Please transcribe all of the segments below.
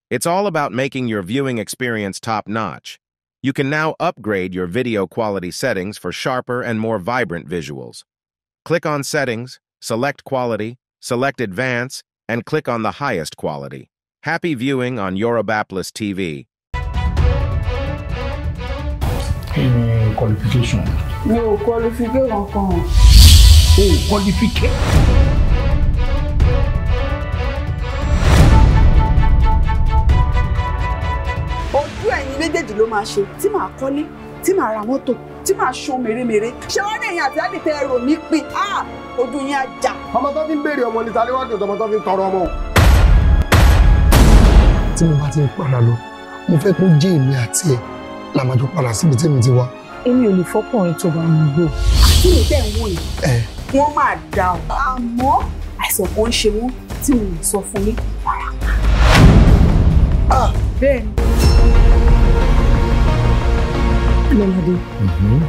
It's all about making your viewing experience top-notch. You can now upgrade your video quality settings for sharper and more vibrant visuals. Click on Settings, select Quality, select Advance, and click on the highest quality. Happy viewing on Yoruba TV. Qualification. No qualification. Oh, qualification. Ojú ẹ̀yin méjèèjì ló máa ṣe tí màá kọ́lé, tí màá ra mọ́tò, tí màá ṣan mèremère. Ṣé wọ́n ní ẹ̀yin àti láti tẹ ẹrù mi pin? Ojú yín á jà. Ọmọ tó fi ń béèrè ọmọ ní Taliwájú ọmọ tó fi ń tọrọ ọmọ. Tí mo bá ti ń padà lọ, mo fẹ́ kó jẹ́ èmi àti ẹ̀ la máa jọ padà síbi tí mi ti wá. Èmi ò lè fọ́kùnrin tó bá ń gbò. Àti ìtẹ̀ ń wò yìí, wọ́n máa dà ọ́. Àmọ́ àìsàn kan ń ṣe wọ́n tí mo lè sọ fún yín. Bẹ́ẹ̀ ni. Lọ́ládé,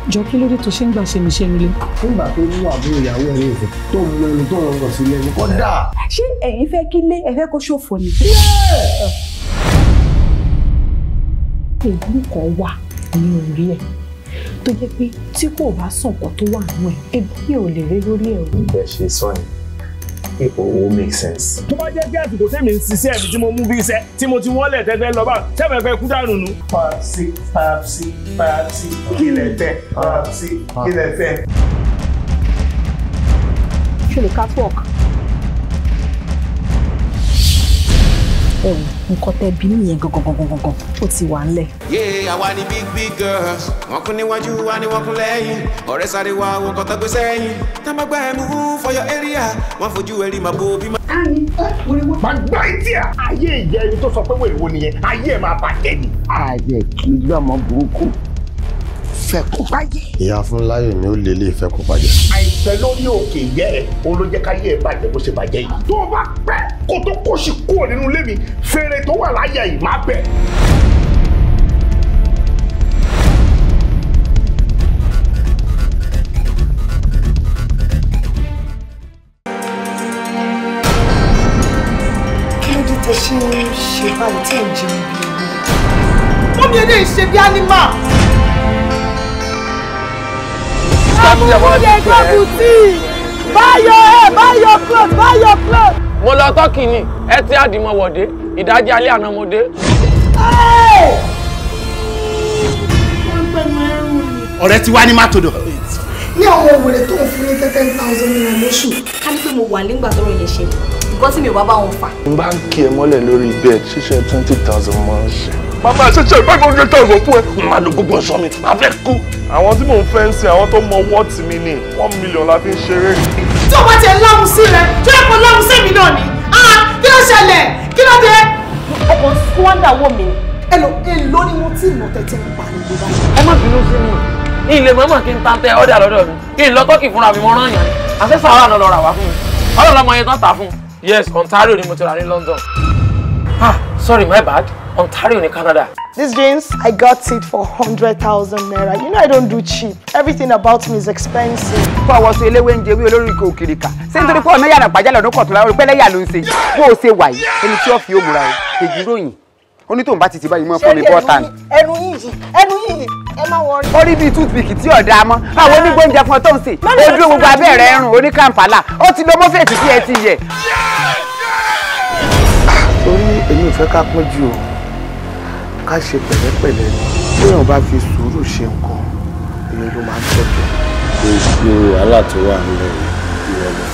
jọ kí ló dé tó ṣe ń gbà ṣe mi ṣe nílé? Nígbà tó ní àbúrò ìyàwó ẹ̀ ní ìfẹ́ tó mú ẹni tó rọrùn sí lẹ́nu kọ́ dà. Ṣé ẹ̀yin fẹ́ kí lé ẹ fẹ́ kó ṣòfò ni? Ègún kan wà ní orí ẹ̀ tó jẹ́ pé tí kò bá sàn kan tó wà nínú ẹ̀ ègún mi ò lè rí lórí ẹ̀ o. Bẹ́ẹ̀ ṣe sọ yẹn pé owó make sense. Tó bá jẹ́ kí àsìkò tẹ́mi ń ṣiṣẹ́ mi tí mo mú bí iṣẹ́ tí mo ti wọ́lẹ̀ tẹ́tẹ́ lọ bá tẹ́fẹ̀ẹ́ fẹ́ kú dànù nù. Papsi kí lẹ fẹ́ Papsi kí lẹ fẹ́. Ṣé lè catwalk? Nǹkan tẹ́ bí nìyẹn gangan ó ti wà ńlẹ̀. Yeah, àwa ni big girls. Wọ́n kún níwájú wa ni wọ́n kún lẹ́yìn. Ọ̀rẹ́ sáré wa wo nǹkan tó gbé sẹ́yìn. Tá má gbá ẹ̀ mú for your area. Wọ́n fojú ẹ̀rí máa bo bí máa. Máa gbá ìdí à. Ayé ìyá ẹni tó sọ pé wèrè wo nìyẹn. Ayé ẹ̀ máa bàjẹ́ ni. Ààyè kì í gbà mọ́ burúkú. Fẹ́ kó bàjẹ́. Ìyá Fúnláyọ̀ ni ó lè lè fẹ́ kó bàjẹ́. Àìsàn lórí òkè yẹ ẹ̀ òun ló jẹ́ káyé ẹ̀ bàjẹ́ bó ṣe bàjẹ́ yìí. Tó o bá pẹ́ kó tó kó sì kúrò nínú ilé mi, fèrè tó wà láyà yìí máa bẹ̀. Kí ló dé tẹ ṣe ń ṣe báyìí tí ẹ̀ ń jẹun bí ewu? Wọ́n mi ẹ̀dẹ̀ ṣe bí ánímà. Àbúrúdé gbọ́dù tí! Báyọ̀ clothes! Mo lọ tọ́kì ni, ẹ ti àdìmọ̀ wọ̀dé, ìdájí alẹ́ àná mo dé. Ọ̀rẹ́ ti wá ní Mátòdò. Ní àwọn òwúrẹ̀ tó ń fún ní 10,000 naira lóṣù. Ká ní pé mo wà nígbà tọ́rọ̀ yẹn ṣe, nǹkan tí mi ò bá wọn fà. N bá ń kí ẹ mọ́lẹ̀ lórí bed ṣíṣe 20,000 máa ń ṣe. Màmá ṣẹ̀ṣẹ̀ 500,000 fún ẹ. Màá lo gbogbo ọ̀ṣọ́ mi, màá fẹ́ kú. Àwọn tí mò ń fẹ́ ń sin àwọn tó mọ wọ́ọ̀tì mi ní 1 million la fi ń ṣeré. Tí o bá ti ẹ̀ láhùn sí rẹ̀, tí o kò láhùn sí mi náà ni. Kí ló ṣẹlẹ̀? Kí ló dé? Ọkọ̀ squander wọ̀ mí. Èlò ni mo tí mọ̀ tẹ̀tẹ̀ ń pariwo báyìí. Ẹ má bínú sí mi. Ilé mọ́mọ́ kí n ta tẹ ọ́dà lọ́dọ̀ mi. Kí n lọ tọ́kì fúnra mi, mo rán yàn ni. Àṣẹ sàrà náà lọ rà wá fún mi. Ọlọ́lọ́mọ yẹn tán tà fún. Yes, Ontario ni mo ti rà ní London. Sorry, my bad. Ontario ní Canada. These jeans, I got it for 100,000 naira. You know I don't do cheap. Everything about me is expensive. Kó àwọn ṣe eléwé ń jẹwé olórí ikọ̀ òkìrìkà. Ṣé nítorí pé ọ̀nà yàrá pàjálẹ̀ ọdún kọ̀tùnlá orí pẹ́lẹ́yà ló ń ṣe? Bó o ṣe wà yìí, ẹni tí ó fi ó múra o, èjì ròyìn. Ó ní tóun bá ti báyìí mọ́ fún mi bọ́ta ni. Ẹnu yìí, ẹ má wọrí. Ó rí bíi toothpick tí ọ̀dà mọ́. Àwọn onígbóúnjẹ fún ọ tó ń sè. Ó dúró gbogbo abẹ́ rẹ̀ rùn oníkàǹpálà. Ó ti lo mọ́fẹ̀ẹ́sì tí ẹ ti yẹ. Torí èmi ò fẹ́ ká pọ́n jù o. Ká ṣe pẹ̀lẹ́pẹ̀lẹ́ ni. Téèyàn bá fi sùúrù ṣe nǹkan, èyí ló máa ń tọ́jú. Gbogbo wàhálà tó wà nílẹ̀ ìrọ̀lẹ́.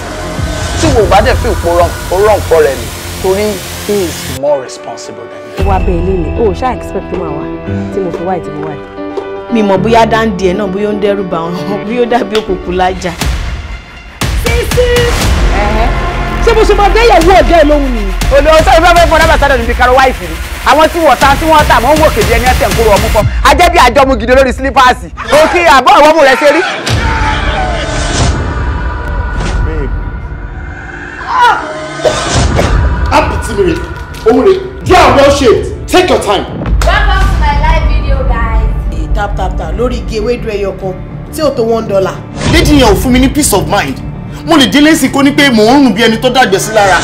Tí wo bá dẹ̀ fi ipò rán pọ̀ rẹ̀ ni. Torí he is more responsible than you. Ó wá bẹ́ẹ̀ lé ní, ó ṣáà expect tó máa wá tí mo fi wá ìdí mo wá yìí. Mi mọ̀ bóyá dáńdì ẹ̀ náà bóyá ó ń dẹ́rù bà wọ́n, bí ó dàbí òkùnkùn lájà. Ṣé mo ṣe máa dẹ́yàwó ọ̀gá ẹ̀ lóhùn nìyí? Olùwọ́n sọ̀rọ̀ bá fẹ́ fún ọ̀dà sọ́dọ̀ níbi karọ̀ wáìfì ni. Àwọn tí wọ́n ta tí wọ́n tà wọ́n ń wò kéde ẹni ẹ̀tẹ̀ ń kúrò ọmú kan. Ajẹ́ bí àjọmú gidi lórí sílípáàsì. Òkè àbọ̀ àwọn ọmọ rẹ̀ ṣe rí. Apitiri, Omure, you are well shaped. Take your time. Welcome to my live video, guys. Tap lórí igi ewédú ẹyọ kan tí ó tó $1. Lady yẹn ò fún mi ní peace of mind. Mo lè délé sí kó ní pé mò ń rùn bí ẹni tó dàgbẹ́ sí lára.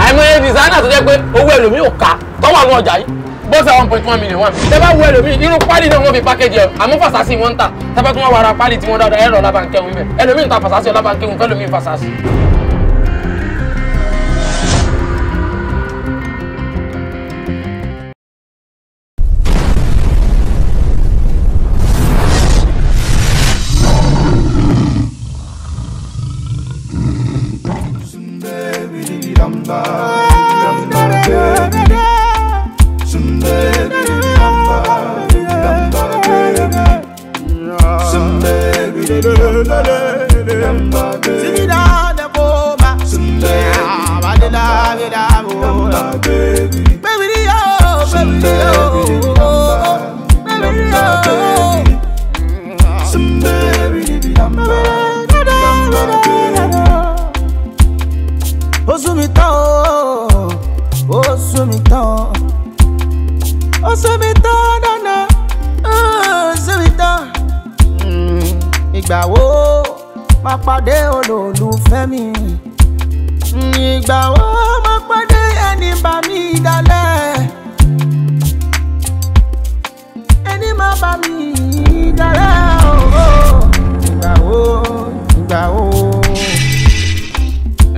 àìmọye designer tó jẹ́ pé owó ẹlòmíì ò ká tọ́wọ́ àwọn ọjà yìí bọ́sẹ̀ 1.1 million wà mí. tẹ́ bá wo ẹlòmíì irú pálí náà wọ́n fi package ẹ̀ àmọ́ fàṣásì wọ́n ń tà tẹ́bá tún wọ́n wá ra pálí tí wọ́n dáadáa ẹ̀rọ ọlábànkẹ́hùn ibẹ̀ ẹlòmíì ń ta fàṣásì ọlábànkẹ́hùn fẹ́lòmíì fàṣásì. Ìgbà wo máa pàdé olólùfẹ́ mi? Ìgbà wo máa pàdé ẹni bá mi dalẹ̀? Ẹni máa bá mi dalẹ̀ ooo. Ìgbà wo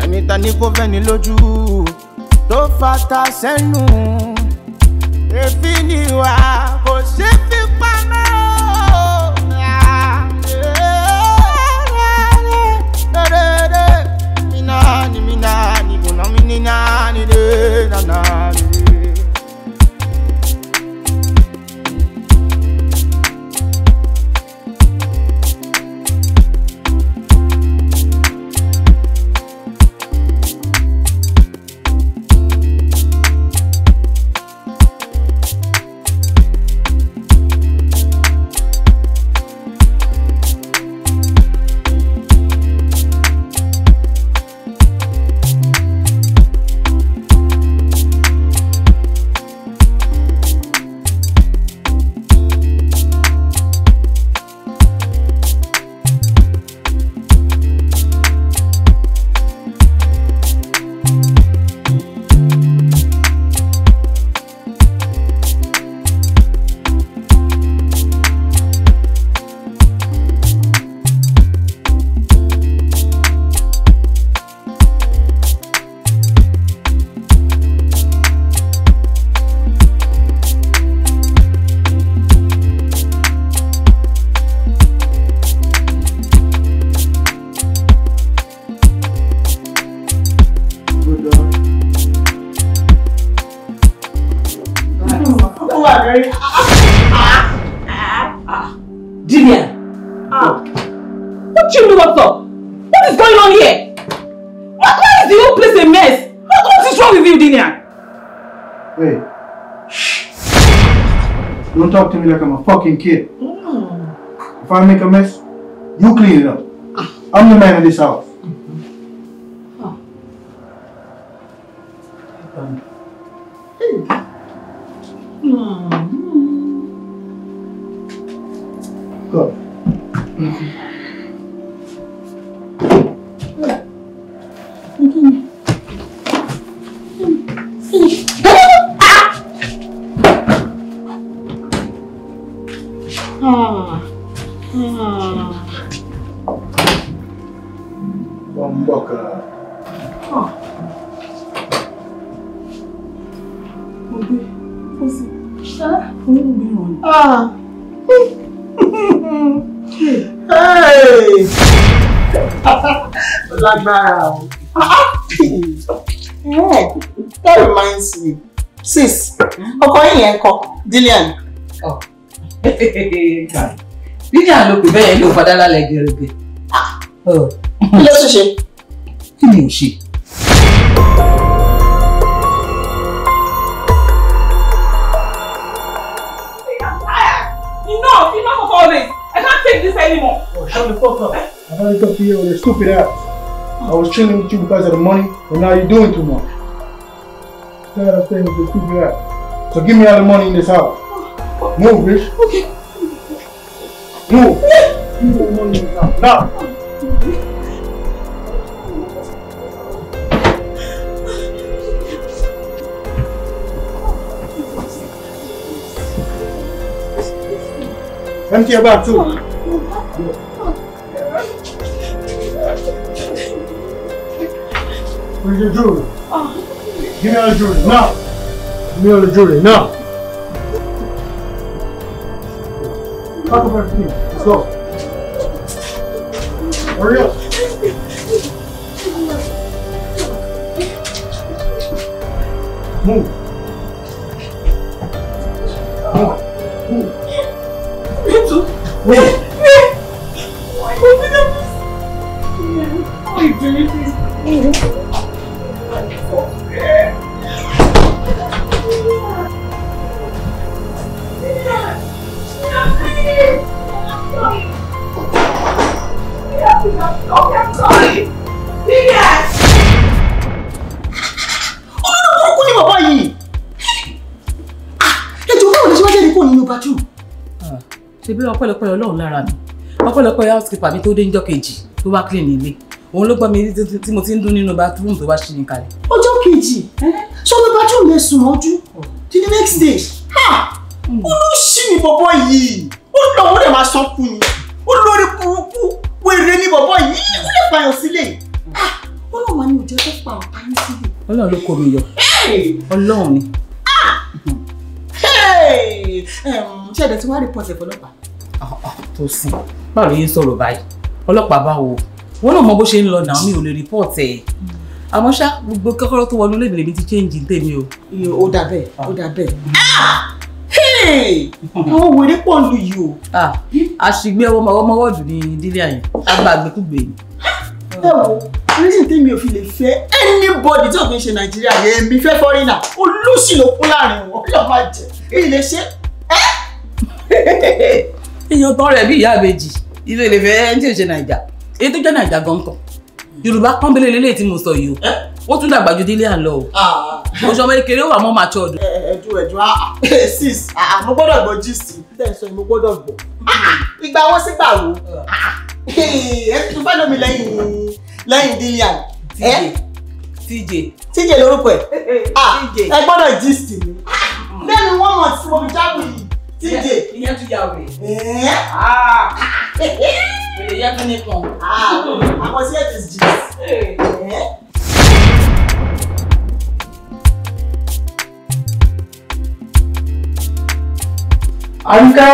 ẹni ta ní kó fẹ́ni lójú tó fata sẹ́nu. Èfi ni wà kò ṣe fi pamọ́. What do you mean what's up? What is going on here? Why is the whole place a mess? What is wrong with you, Dinian? Hey. Shh. Don't talk to me like I'm a fucking kid. If I make a mess, you clean it up. I'm the man of this house. Go. That reminds me. Sis, Dillian. Oh. Dillian ló pè bẹ́ẹ̀ ló fọdá lálẹ́ gẹ̀rẹ́gẹ̀. Kí ló tún ṣe? Kí ni ò ṣe? Enough of all this. I can't take this anymore. Oh, shut the fuck up. I gotta talk to you with your stupid ass. I was chilling with you because of the money, but now you're doing too much. I'm tired of staying with your stupid ass. So give me all the money in this house. Move, bitch. Okay. Move. Give me the money in this house. Now. Empty your bag too. Where's your jewelry? Give me all the jewelry now. Give me all the jewelry now. Pack up everything. Let's go. Hurry up. Move. Move. Wait. Why are you doing this? I'm sorry. Yes. Kú ní bàbá yìí. Ẹjọ́ báwo ni ṣe wá jẹ́ nípò nínú bathroom? Ṣé bí ọpẹ́lọpẹ́ Ọlọ́run lára mi. Ọpẹ́lọpẹ́ housekeeper mi tó dé níjọ́ kejì tó wá clean ilé. Òun ló gbọ́ mi tí mo ti ń dún nínú bathroom tó wá ṣí ní kalẹ̀. Ọjọ́ kejì. Ṣé ọmọ bathroom yẹn sùn mọ́jú? Till the next day. Olóṣì ni bàbá yìí. Ó lọ wọ́n dẹ̀ máa sọ kú ni. Olórí burúkú. Wèrè ni bàbá yìí. Ó lè pààyàn sílẹ̀. Ọlọ́run wa ni òjò tó pa ọ̀tá yín sílẹ̀. Ọlọ́run ló kó mi yọ. Ọlọ́run ni. Ṣé ẹ̀dẹ̀ tí wàá report ẹ̀ fọlọ́pàá? Tó sí. Báwo ló yín sọ̀rọ̀ báyìí? Ọlọ́pàá báwo? Wọ́n náà mọ bó ṣe ń lọ náà mi ò lè report ẹ̀. Àmọ́ ṣá gbogbo kọ́kọ́rọ́ tó wọnú lèmi ti change tèmi o. Ó dà bẹ́ẹ̀, ó dà bẹ́ẹ̀. Àwọn wèrè pọ̀ lù yìí o. Àṣìgbé ọmọ wọ́ọ̀dù ní ìdílé àyìn. Agbàgbékúgbè ni. Ẹ wo, reason tèmi ò fi lè fẹ́ anybody tí ò fi ń ṣe Nàìjíríà yẹn mi fẹ́ foreigner. Olóṣì ló kún láàrin wọn. Ó máa jẹ. Èyí lè ṣe. Èèyàn tán rẹ̀ bí ìyá àbèjì. Ilé lè fẹ́ ẹni tí ò ṣe Nàìjà. Èyí tó jẹ́ Nàìjà gan kan. Yorùbá pọ́nbélé lélẹ̀ tí mo sọ yìí o. Ó tún dàgbà ju délé à ń lọ o. Mo sọ ọmọ kékeré wà mọ́ máa tọ́ ọdún. Ẹ̀dùn sis, mo gbọ́dọ̀ gbọ́ gist. Tẹ́ ẹ sọ mo gbọ́dọ̀ gbọ́. Ìgbà wọn sí gbà wo? Ẹ tún fẹ́ lómi lẹ́yìn délé à. TJ lórúkọ ẹ̀. Ẹ gbọ́dọ̀ gist mi. Lẹ́nu wọ́n mọ̀ tí mo fi jáwé yìí. TJ. Ìyẹn tún yà wẹ̀. Wèrè yẹ kí ni pọ̀n. Àwọn sí ẹ̀ ti gist. Àníkẹ́.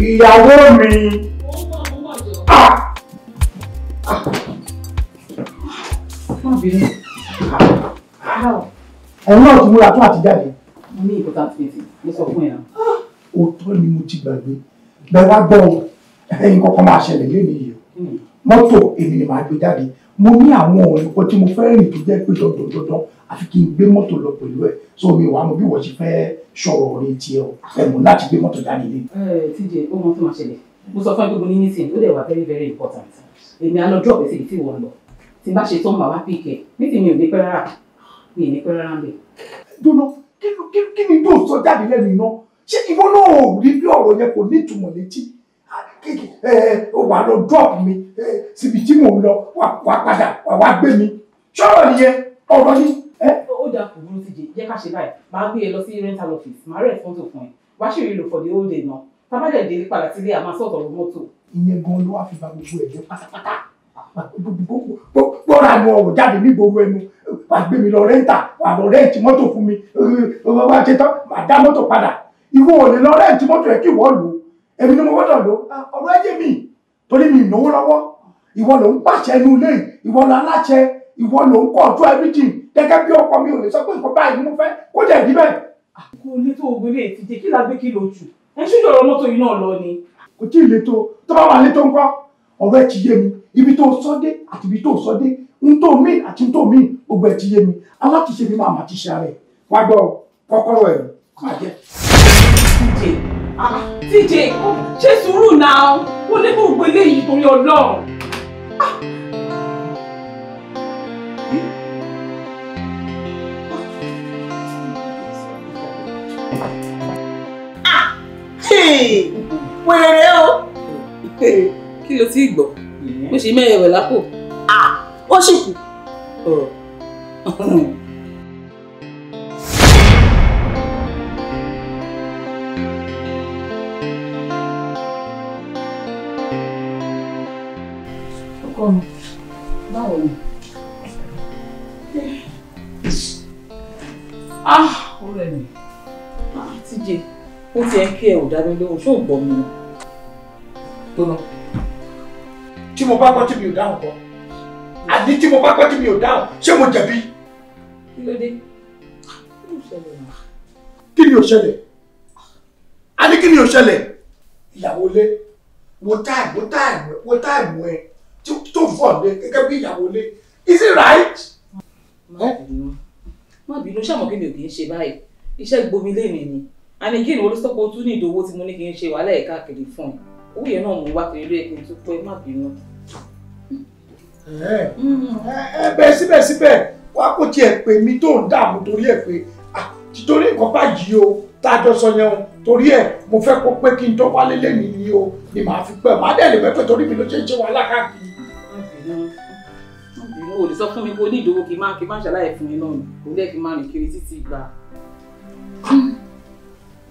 Ìyàwó mi. Ẹ̀rọ náà ti múra tó àti jáde. Mo ní important meeting, mo sọ fún ẹ̀. Òótọ́ ni mo ti gbàgbé. Bẹ́ẹ̀ wá gbọ́ ẹ̀yin kọ́kọ́ máa ṣẹlẹ̀ lẹ́nu yìí. Mọ́tò èmi ni màá gbé jáde. Mo ní àwọn ọ̀rẹ́ kan tí mo fẹ́ rìn tó jẹ́ pé dandan àfi kí n gbé mọ́tò lọ pẹ̀lú ẹ̀. So mi wà mọ̀ bí wọ́n ti fẹ́ sọ̀rọ̀ orí tiẹ̀ o. Ẹ̀mú láti gbé mọ́tò jáde lé. TJ, ó mọ tó máa ṣẹlẹ̀. Mo sọ fún ẹ pé mo ní meeting, ó dẹ̀ wà very very important. Èmi á lọ drop ẹ̀ sí ibi tí wọ́n lọ. Tí n bá ṣe tó ń bà wá pìkẹ́, meeting mi ò ní pẹ́ rárá. Mi ò ní pẹ́ rárá ń bẹ̀. Dúró, kí ni tó sọ jáde lẹ́nu iná? Ṣé ìwọ náà ò rí bí ọ̀rọ̀ yẹn kò ní ìtumọ̀ létí? Wà lọ drop mi síbi tí mò ń lọ, wà padà, wà gbé mi. Ṣọ́rọ̀ nìyẹn, ọ̀rọ̀ ni. Ó dáa kò burú TJ, jẹ́ ká ṣe báyìí. Màá gbé e lọ sí rental office, màá rẹ̀ fọ́tò fún ẹ. Wá ṣe ìrìlò for the whole day náà. Tábàjẹ́ délé padà sílé àmà sọ̀tọ̀ ọ̀rọ̀ mọ́tò. Ìyẹn gan ló wá fi ba gbogbo ẹ̀jẹ̀ pátápátá. Gbọ́dọ̀ àwọn ọ̀rọ̀ jáde ní gbogbo ẹnu. Wà gbé mi lọ rẹ́ńtà, wà lọ rẹ́ǹtì mọ́tò fún mi. Wà ṣe tán, wà dá mọ́tò padà. Ìwọ ò lè lọ rẹ́ǹtì mọ́tò ẹ̀ kí ìwọ lò. Èmi ni mo gbọ́dọ̀ lò. Ọ̀rọ̀ ẹ̀jẹ̀ mi torí mi ìnáwó lọ́wọ́. Ìwọ ló ń pàṣẹ inú ilé, ìwọ ló aláṣẹ, ìwọ ló ń control everything. Gẹ́gẹ́ bí ọkọ mi ò lè sọ pé nǹkan báyìí ni mo fẹ́ kó jẹ́ ìdí bẹ́ẹ̀. Kò lè tó ogun lè TJ, kí la gbé kí lo jù? Ẹ ṣújọ ọ̀rọ̀ mọ́tò yìí náà lọ ni. Kò tí ì le tó bá wà létò ńkọ́. Ọ̀rọ̀ ẹ̀ ti yé mi, ibi tó sọ dé àti ibi tó sọ dé, ń tó mí àti ń tó mí, gbogbo ẹ̀ ti yé mi. Aláṣiṣẹ́ mi máa ti ṣe ara ẹ̀. Wá gbọ́ kọ́kọ́rọ́ ẹ̀ máa jẹ́. TJ, ṣe sùúrù náà, ó lé gbogbo eléyìí torí Ọlọ́run. Wèrè o. Kí ló ti gbọ́? Mo ṣe mẹ́yẹ̀ wẹ̀ lápò. Ó sì kù. Ọkọ mi, báwo ni? Ó rẹ̀ mí. TJ, ó ti ẹ̀ ń kí ẹ ò dá mi lóhùn, ṣó gbọ́ mi? Tó lọ. Tí mo bá gbọ́ tí mi ò dáhùn kọ́. Àní tí mo bá gbọ́ tí mi ò dáhùn, ṣé mo jẹ̀bi? Kí ló dé? Kí ló ṣẹlẹ̀ náà? Kí ni ò ṣẹlẹ̀? Àní kí ni ò ṣẹlẹ̀? Ìyàwó lé, wo táìmù ẹ tó fọ̀ lé gẹ́gẹ́ bí ìyàwó lé. Is it right? Má bínú, ṣàmọ̀ kí ni ò kì í ṣe báyìí. Iṣẹ́ gbomi lé mi ni. Àní kí ni olùsọ́pọ̀ tún ní ìdòwò tí mo ní kí n ṣe wàhálà ẹ̀ káàkiri fún ẹ. Owó yẹn náà mú wá kiri lóye kí n tún pẹ́, má bínú. Bẹ́ẹ̀ síbẹ̀síbẹ̀ wá kó tiẹ̀ pè mí tó ń dààmú torí ẹ̀ pé títorí nǹkan báyìí o tájọ sọ yẹn o torí ẹ̀ mo fẹ́ kó pé kí n tó wálé lẹ́nu yìí o ni màá fi pẹ́ màá dẹ̀ lè mẹ́pẹ́ torí mi ló ṣe ń ṣe wàhálà káàkiri. Má bínú, o lè sọ fún mi kó ní ìdòwò kí n má ṣàlàyé fún mi náà kò lẹ́ kí n má rìn kiri títí ìgbà.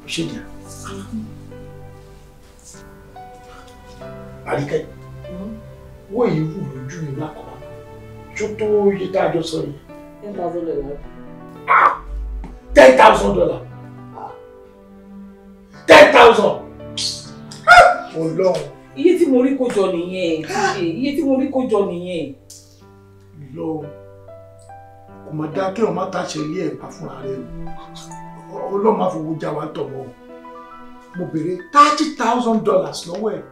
Ó ṣe dà. Àríkẹ́, wọ́n yìí wù lójú mi lákọ̀ọ́ tó tó iye tá a jọ sọ yìí. $10,000. $10,000. 10,000. Ọlọ́run. Iye tí mo rí kó jọ nìyẹn. Iye tí mo rí kó jọ nìyẹn. Ọlọ́run. Kò má dá kí ọmọ ta ṣe ilé ẹ̀pà fúnra rẹ̀ o. Ọlọ́run máa fowó já wa tọ̀ mọ́. Mo béèrè $30,000 lọ́wọ́ ẹ̀.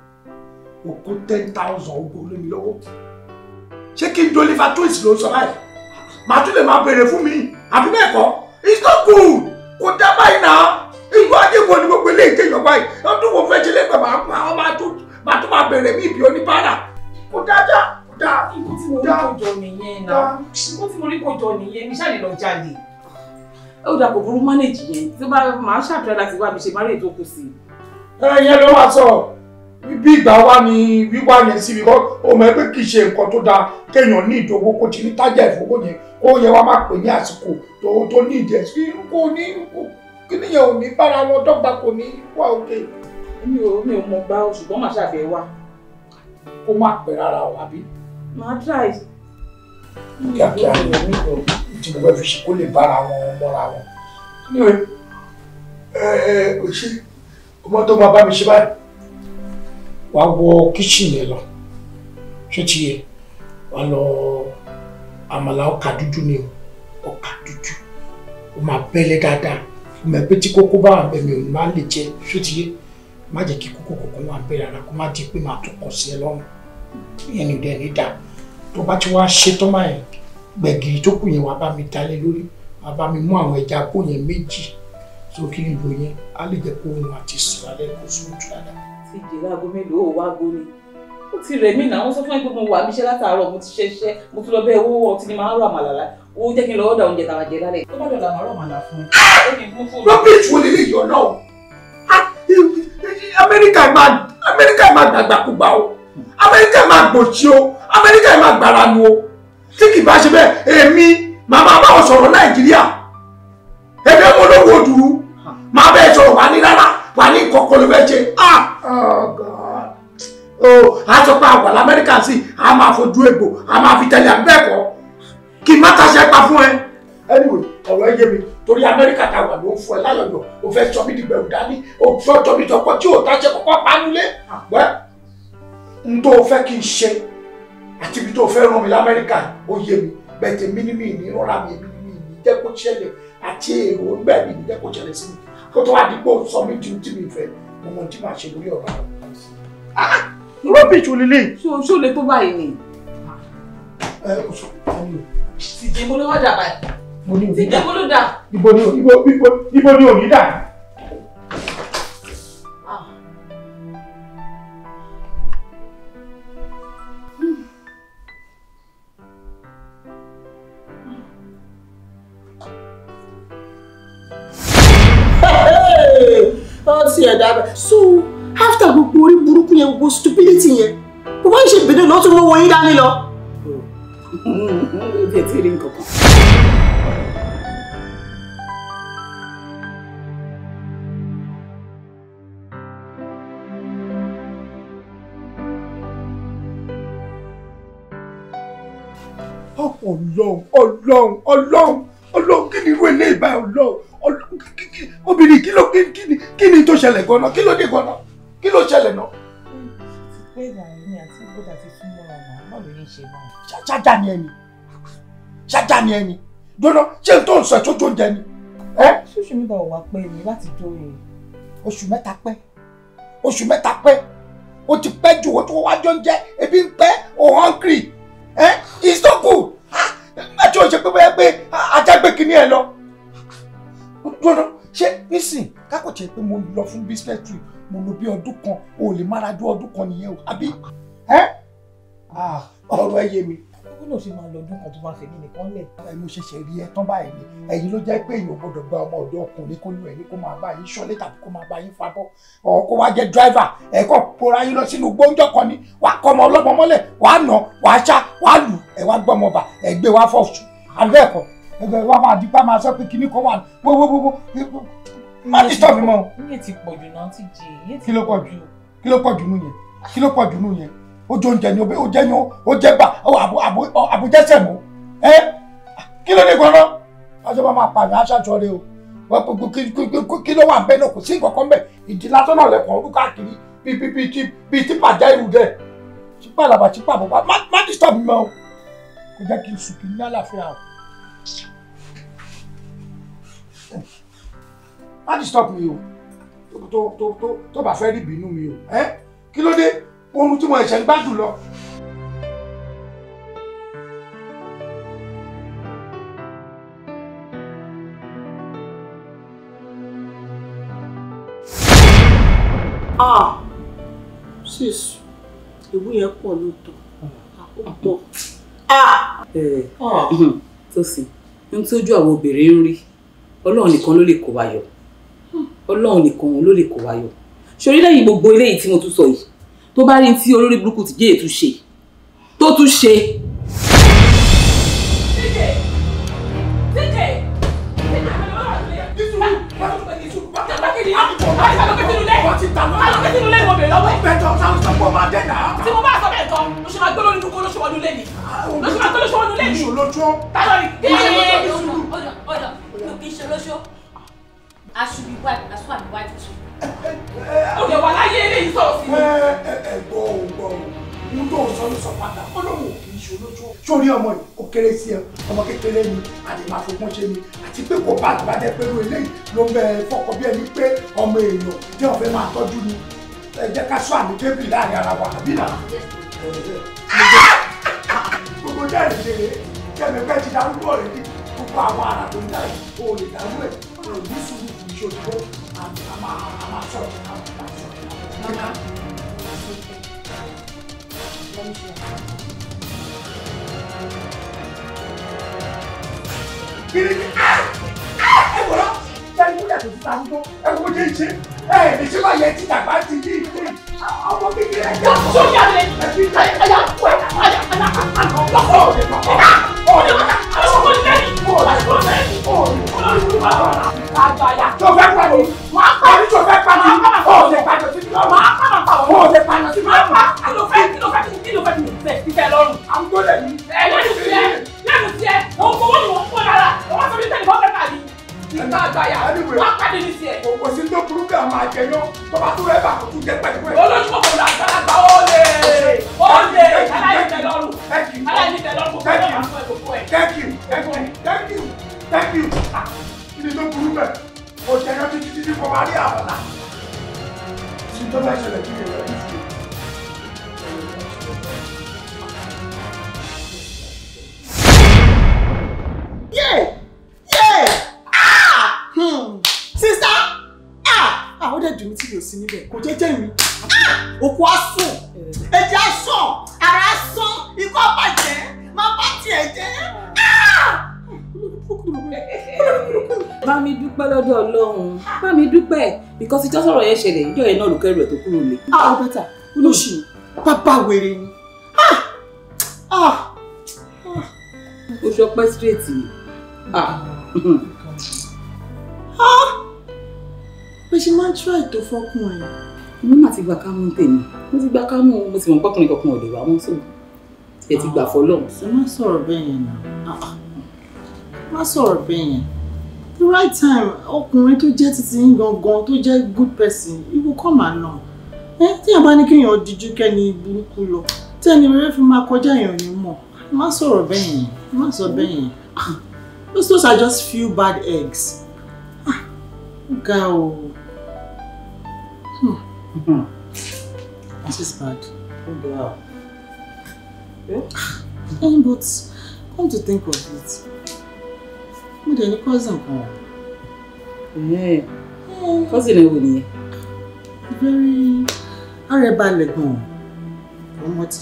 O kó 10,000 ogbó lé mi lọ́wọ́. Ṣé kí n deliver twins ló sọ báyìí? Màá tún lè máa béèrè fún mi. Àbí bẹ́ẹ̀ kọ́? It's not good. Kò dá báyìí náà. Ìlú Adébo ni gbogbo ilé ìkéyàn báyìí. Ọdún wo fẹ́ ṣe lẹ́gbẹ̀ẹ́ máa tún máa béèrè mí ìbí oníbàárà. Kò dájá. Kò dá. Nǹkan tí mo rí kó jọ nìyẹn náà. Nǹkan tí mo rí kó jọ nìyẹn. Mi ṣáà lè lọ jalè. Ó dà kò burú manage yẹn. Tí ó bá máa ṣàtúnyẹ̀ láti wá mi ṣe má rè tó kù sí. Ẹyẹ ló wá sọ. Bí ìgbà wá ni wíwá yẹn sí wíwọ́ o mọ̀ pé kì í ṣe nǹkan tó dáa kéèyàn ní ìdòwò kó ti ní tájà ìfowó yẹn kó yẹ wá má pè ní àsìkò tó ní ìdí ẹ̀sìn kó ní kí nìyẹn ò ní bára wọn dọ́gba kò ní wá òkè. Mi ò mọ̀ gbá o ṣùgbọ́n màá ṣàbẹ̀ wá. Kó má pẹ́ rárá o àbí. Màá try. Kíákíá ni tí mo fẹ́ fi ṣe kó lè bára wọn mọ́ra wọn. Níwèé ò ṣe ọmọ tó máa bá mi ṣe báyìí. Wàá wọ kíchìn yẹn lọ ṣé ti yẹ wàá lọ àmàlà ọkà dúdú ni o ọkà dúdú o máa bẹ́lẹ̀ dáadáa o máa pé tí kókó bá wà bẹ́ẹ̀ mi ò ní máa lè jẹ ṣé ti yẹ má jẹ́ kí kókó kọ̀ọ̀kan wà bẹ́ẹ̀ rárá kó má di pé máa tún kàn sí ẹ lọ́rùn ìyẹn ni ìdẹ́ ní dà tó bá ti wá ṣe tán máa yẹn gbẹ̀gìrì tó kù yẹn wàá bá mi dalẹ̀ lórí wàá bá mi mú àwọn ẹja kó yẹn méjì sókè ìlú yẹn á lè jẹ́ kó ohun àti sùn alẹ́ kó sùn jù dáadáa. Ti jèrè aago mélòó ò wá gbó ni ó ti rẹ̀ mí náà wọ́n sọ fún mi pé mo wà níṣẹ́ látàárọ̀ mo ti ṣiṣẹ́ mo tún lọ bẹ́ẹ̀ owó ọtí ni máa ń rọ àmàlà lá owó jẹ́ kí n lọ ọ́dà oúnjẹ tàwọn jẹ lálẹ́ tó bá dọ̀là máa rọ àmàlà fún mi. rubbish wo lélẹ̀ yọ̀ náà Amẹ́ríkà máa gbàgbàkúgbà o Amẹ́ríkà máa gbòòtì o Amẹ́ríkà máa gbàrà nu o tí kì bá ṣe bẹ́ẹ̀ èmi màmá báwọn sọ̀rọ̀ Nàìjíríà ẹgbẹ́ mo lówó dúró máa bẹ́ẹ̀ sọ̀rọ̀ wà ní rárá wà ní kọ̀ọ̀kan ló fẹ́ ṣe a sọ pé àwọn Amẹ́ríkà sí a máa fojú egbò a máa fi tẹ̀lé àbẹ́ẹ̀kọ́ kí n má taṣẹ́ pa fún ẹ. Anyway ọ̀rọ̀ ẹ yé mi torí Amẹ́ríkà ta wà ló ń fún ẹ láyọ̀yọ̀ o fẹ́ sọ mí dìgbẹ̀rù dání o fẹ́ sọ mí dọ̀pọ̀ tí o taṣẹ́ kọ́kọ́ panulé wẹ́ n tó fẹ́ kí n ṣe àti ibi tó fẹ́ rán mi l'Amẹ́ríkà ó yé mi bẹ́ẹ̀ tẹ̀ mí ní mi ní rọra mi ní jẹ́ kó ṣẹlẹ̀ àti èrò ńgbẹ́ mi ní jẹ́ kó ṣẹlẹ̀ sí mi kó tó wá dípò sọ mí di tí mi fẹ́ mo mọ tí màá ṣe lórí ọ̀rọ̀ rẹ̀. Rubbish wo lélẹ̀. Ṣó lè tó báyìí ni. Tìjẹ́ mo ló wá dà báyìí. Tìjẹ́ mo ló dà. Ibo ni òní dà. See that. So after gbogbo orí burúkú yẹn gbogbo stupidity yẹn kò bá ń ṣe bèdè lọ tún mọ yín dání lọ. Ó tiẹ̀ tí ì rí nǹkan kan. Ọlọ́run kí ni irú eléyìí báyìí Ọlọ́run obìnrin kí ni tó ṣẹlẹ̀ gan-an kí ló dé gan-an kí ló ṣẹlẹ̀ náà. pé ìrànlẹ́ àti ìgbọ́dà ti fún mọ́ra náà ló ní ṣe náà. ṣájà ni ẹni dọ́nà ṣé n tó ń sọ tó tó ń jẹ ni. ṣóṣù mi bá wà pé mi láti dóore. oṣù mẹ́ta pẹ́ ó ti pẹ́ jù wọ́n tó wájọ́ ń jẹ́ ebi ń pẹ́ o hungry it's not good àti o ṣe pé bóyá pé ajágbé kìíní ẹ lọ. dọ́nà ṣé nísìn kákòtì pé mo lọ fún business trip mo lò bí ọdún kan o lè mára ju ọdún kan nìyẹn o àbí ọ̀rọ̀ ẹ yé mi. ó lọ ṣe máa lọ ọdún kan tó máa fèmí nìkan lẹ̀. mo ṣẹ̀ṣẹ̀ rí ẹ tán báyìí ni ẹ̀yin ló jẹ́ pé èèyàn gbọ́dọ̀ gba ọmọ ọ̀dọ́ ọkùnrin kó lu ẹ̀yìn kó máa bá yín ṣọ́lé tàbí kó máa bá yín fabọ́ ọ̀ kó wá jẹ́ driver ẹ̀kọ́ pora yín lọ sínú gbóúnjọ́ kan ni wàá kọ́ ọmọ ọlọ́mọ mọ́lẹ̀ wàá nà wàá ṣá wàá lù ẹ̀ wá gbọ́ ọmọ bà ẹ̀ gbé wá fọ́ọ̀ṣù àbẹ́ẹ̀kọ́ ẹgbẹ́ wa máa dípá máa sọ pé kinní kan wà wọ́wọ́wọ́wọ́ má ti stop mi mọ́. iye ti pọ̀ jù náà ti jì. kí ló pọ̀ jù nù yẹn ó jẹ oúnjẹ ni ó jẹ yan ó jẹ gbà àbújẹsẹ mọ kí ló dé gan-an ọjọ́ bá máa pààyàn aṣáájú rẹ o kí ló wà ń bẹ náà kò sí nǹkan kan bẹ ìdí lásán náà lẹkọọ ọdún káàkiri bíi tí pàjá irú dẹ sípà làbà sípà bàbá má disturb mi mọ́ o kò jẹ́ kí n sùn kí n ní àlàáfíà o má disturb mi o tó bá fẹ́ rí ìbínú mi o kí ló dé ohun tí mo ẹ̀ṣẹ̀ ń gbádùn lọ. sis ìwú yẹn pọ̀ lóòótọ́ ó pọ̀. tó sì ń tójú àwọn obìnrin ń rí Ọlọ́run nìkan ló lè kó wa yọ Ọlọ́run nìkan ló lè kó wa yọ ṣorí lẹ́yìn gbogbo eléyìí tí mo tún sọ yìí tó bá rí tí olórí burúkú ti jẹ́ ètú ṣe tó tún ṣe. tí mo bá sọ bẹ́ẹ̀ tán ló ṣe máa gbé lórí dúkọ́ lóṣù ọdún lẹ́yìn lóṣù máa gbé lóṣù ọdún lẹ́yìn. ìṣòro lóṣù. táyọ̀ ni kí ṣe ọ̀dọ̀ ló kì í ṣe lóṣù. I should be white, that's why I'm white too. Òde wà láyé eléyìí sọ̀rọ̀ sí mi. Gbọ́ ohun tó ń sọ ló sọ padà Ọlọ́run ò kì í ṣe olójú. Sórí ọmọ yìí ó kéré sí ẹ ọmọ kékeré ni àti máa fọgbọ́n ṣe ni àti pé kò bá àgbàdẹ pẹ̀lú eléyìí ló ń bẹ fọkọ bí ẹni pé ọmọ èèyàn tí wọ́n fẹ́ máa tọ́jú ni ẹ jẹ́ ká sọ àmì tébìlì láàrin ara wa àbí nà. Gbogbo jáde ṣe kẹ́mi pẹ́ ti darúgbó rẹ̀ ní gbogbo àwọn ará tó ń dá yìí o lè darú ẹ̀ o ní sùúrù kì í ṣe òṣìṣẹ́ àmà sọ̀rọ̀ kiri ni ẹ wọlọ jẹni kúlẹ̀ tó ti ta ń gbọ́ ẹ wo jẹ́ ìṣe ẹ lè ṣe máa yẹ ti dàgbà ti yí ìṣe ọmọ kékeré ẹ jẹ́ tó yà lẹ ẹyà kú ẹ lọkọ ọdẹ àgbàyà tó fẹ́ pa mi máa pa tó fẹ́ pa mi ọ̀ọ́dẹ padà sí mi máa pa máa pa ọ̀ọ́dẹ padà sí mi máa pa kí ló fẹ́ kí fẹ́ lọ́rùn. àwọn tó lẹ̀ mí. lẹ́nu tiẹ̀ òun kò wọ́n ní wọ́n pọ̀ lára wọ́n sọ wípé nìkan fẹ́ kàdí. ìgbà àgbàyà wọ́n á pàdé ní tiẹ̀. kò sí tó burú kí àwọn àjẹyàn tó bá tó rẹ̀ bá kó tún jẹ́ pẹ̀lú ẹ̀. olójúmọ̀ kò lọ àgbàlagbà ó lè aláìní lọ́rùn aláìní lọ́rùn kò fẹ́ máa fún ẹ̀ kò fún ẹ̀. thank you kí ni tó burú bẹ̀ kò jẹyàn títí kò máa rí àwọn là. sí tó bá ṣẹlẹ̀ kí ni rẹ̀ ní sí. Sister! Ó dẹ̀ dùn mí tí mi ò sí níbẹ̀. Kò jẹ́jẹ́ mi. Òkú á sùn. Ẹ̀jẹ̀ á sàn. Ara á sàn. Ikú á bàjẹ́. Máa bá tiẹ̀ jẹ́. Bá mi dúpẹ́ lọ́dọ̀ Ọlọ́run. Bá mi dúpẹ́ because ìjọ sọ̀rọ̀ yẹn ṣẹlẹ̀ ìjọ yẹn náà ló kẹ́rù ẹ̀ tó kúrò lé. Ó bẹ́tà. Olóṣù. Bàbá wèrè ni. Ó ṣọpẹ́ straight ni. Bó ṣe máa ń try tó fọ́kùnrin. Mo máa ti gba kámú tèmi. Mo ti gba kámú mo sì mọ̀ pọ́kùnrin kankan ò lè wá mọ́ sóò. ẹ ti gbà fọ́lọ́run. Ṣé má sọ̀rọ̀ bẹ́ẹ̀ yẹn náà? Má sọ̀rọ̀ bẹ́ẹ̀ yẹn. The right time, ọkùnrin tó jẹ́ títí yín gangan tó jẹ́ good person, he will come along. Tí yẹn bá ní kéèyàn díjú kẹ́ni burúkú lọ, tí ẹni rere fi máa kọjá èèyàn ní mọ̀. Má sọ̀rọ̀ bẹ́ẹ̀ yẹn. Má sọ bẹ́ẹ̀ yẹn. Those are just few bad eggs. Go. This is bad. Wow. But come to think of it, mo dẹ̀ ní cousin kan. Cousin ẹ wo nìyẹn? Very arẹbalẹ̀ gan-an. Kò ń mọtí,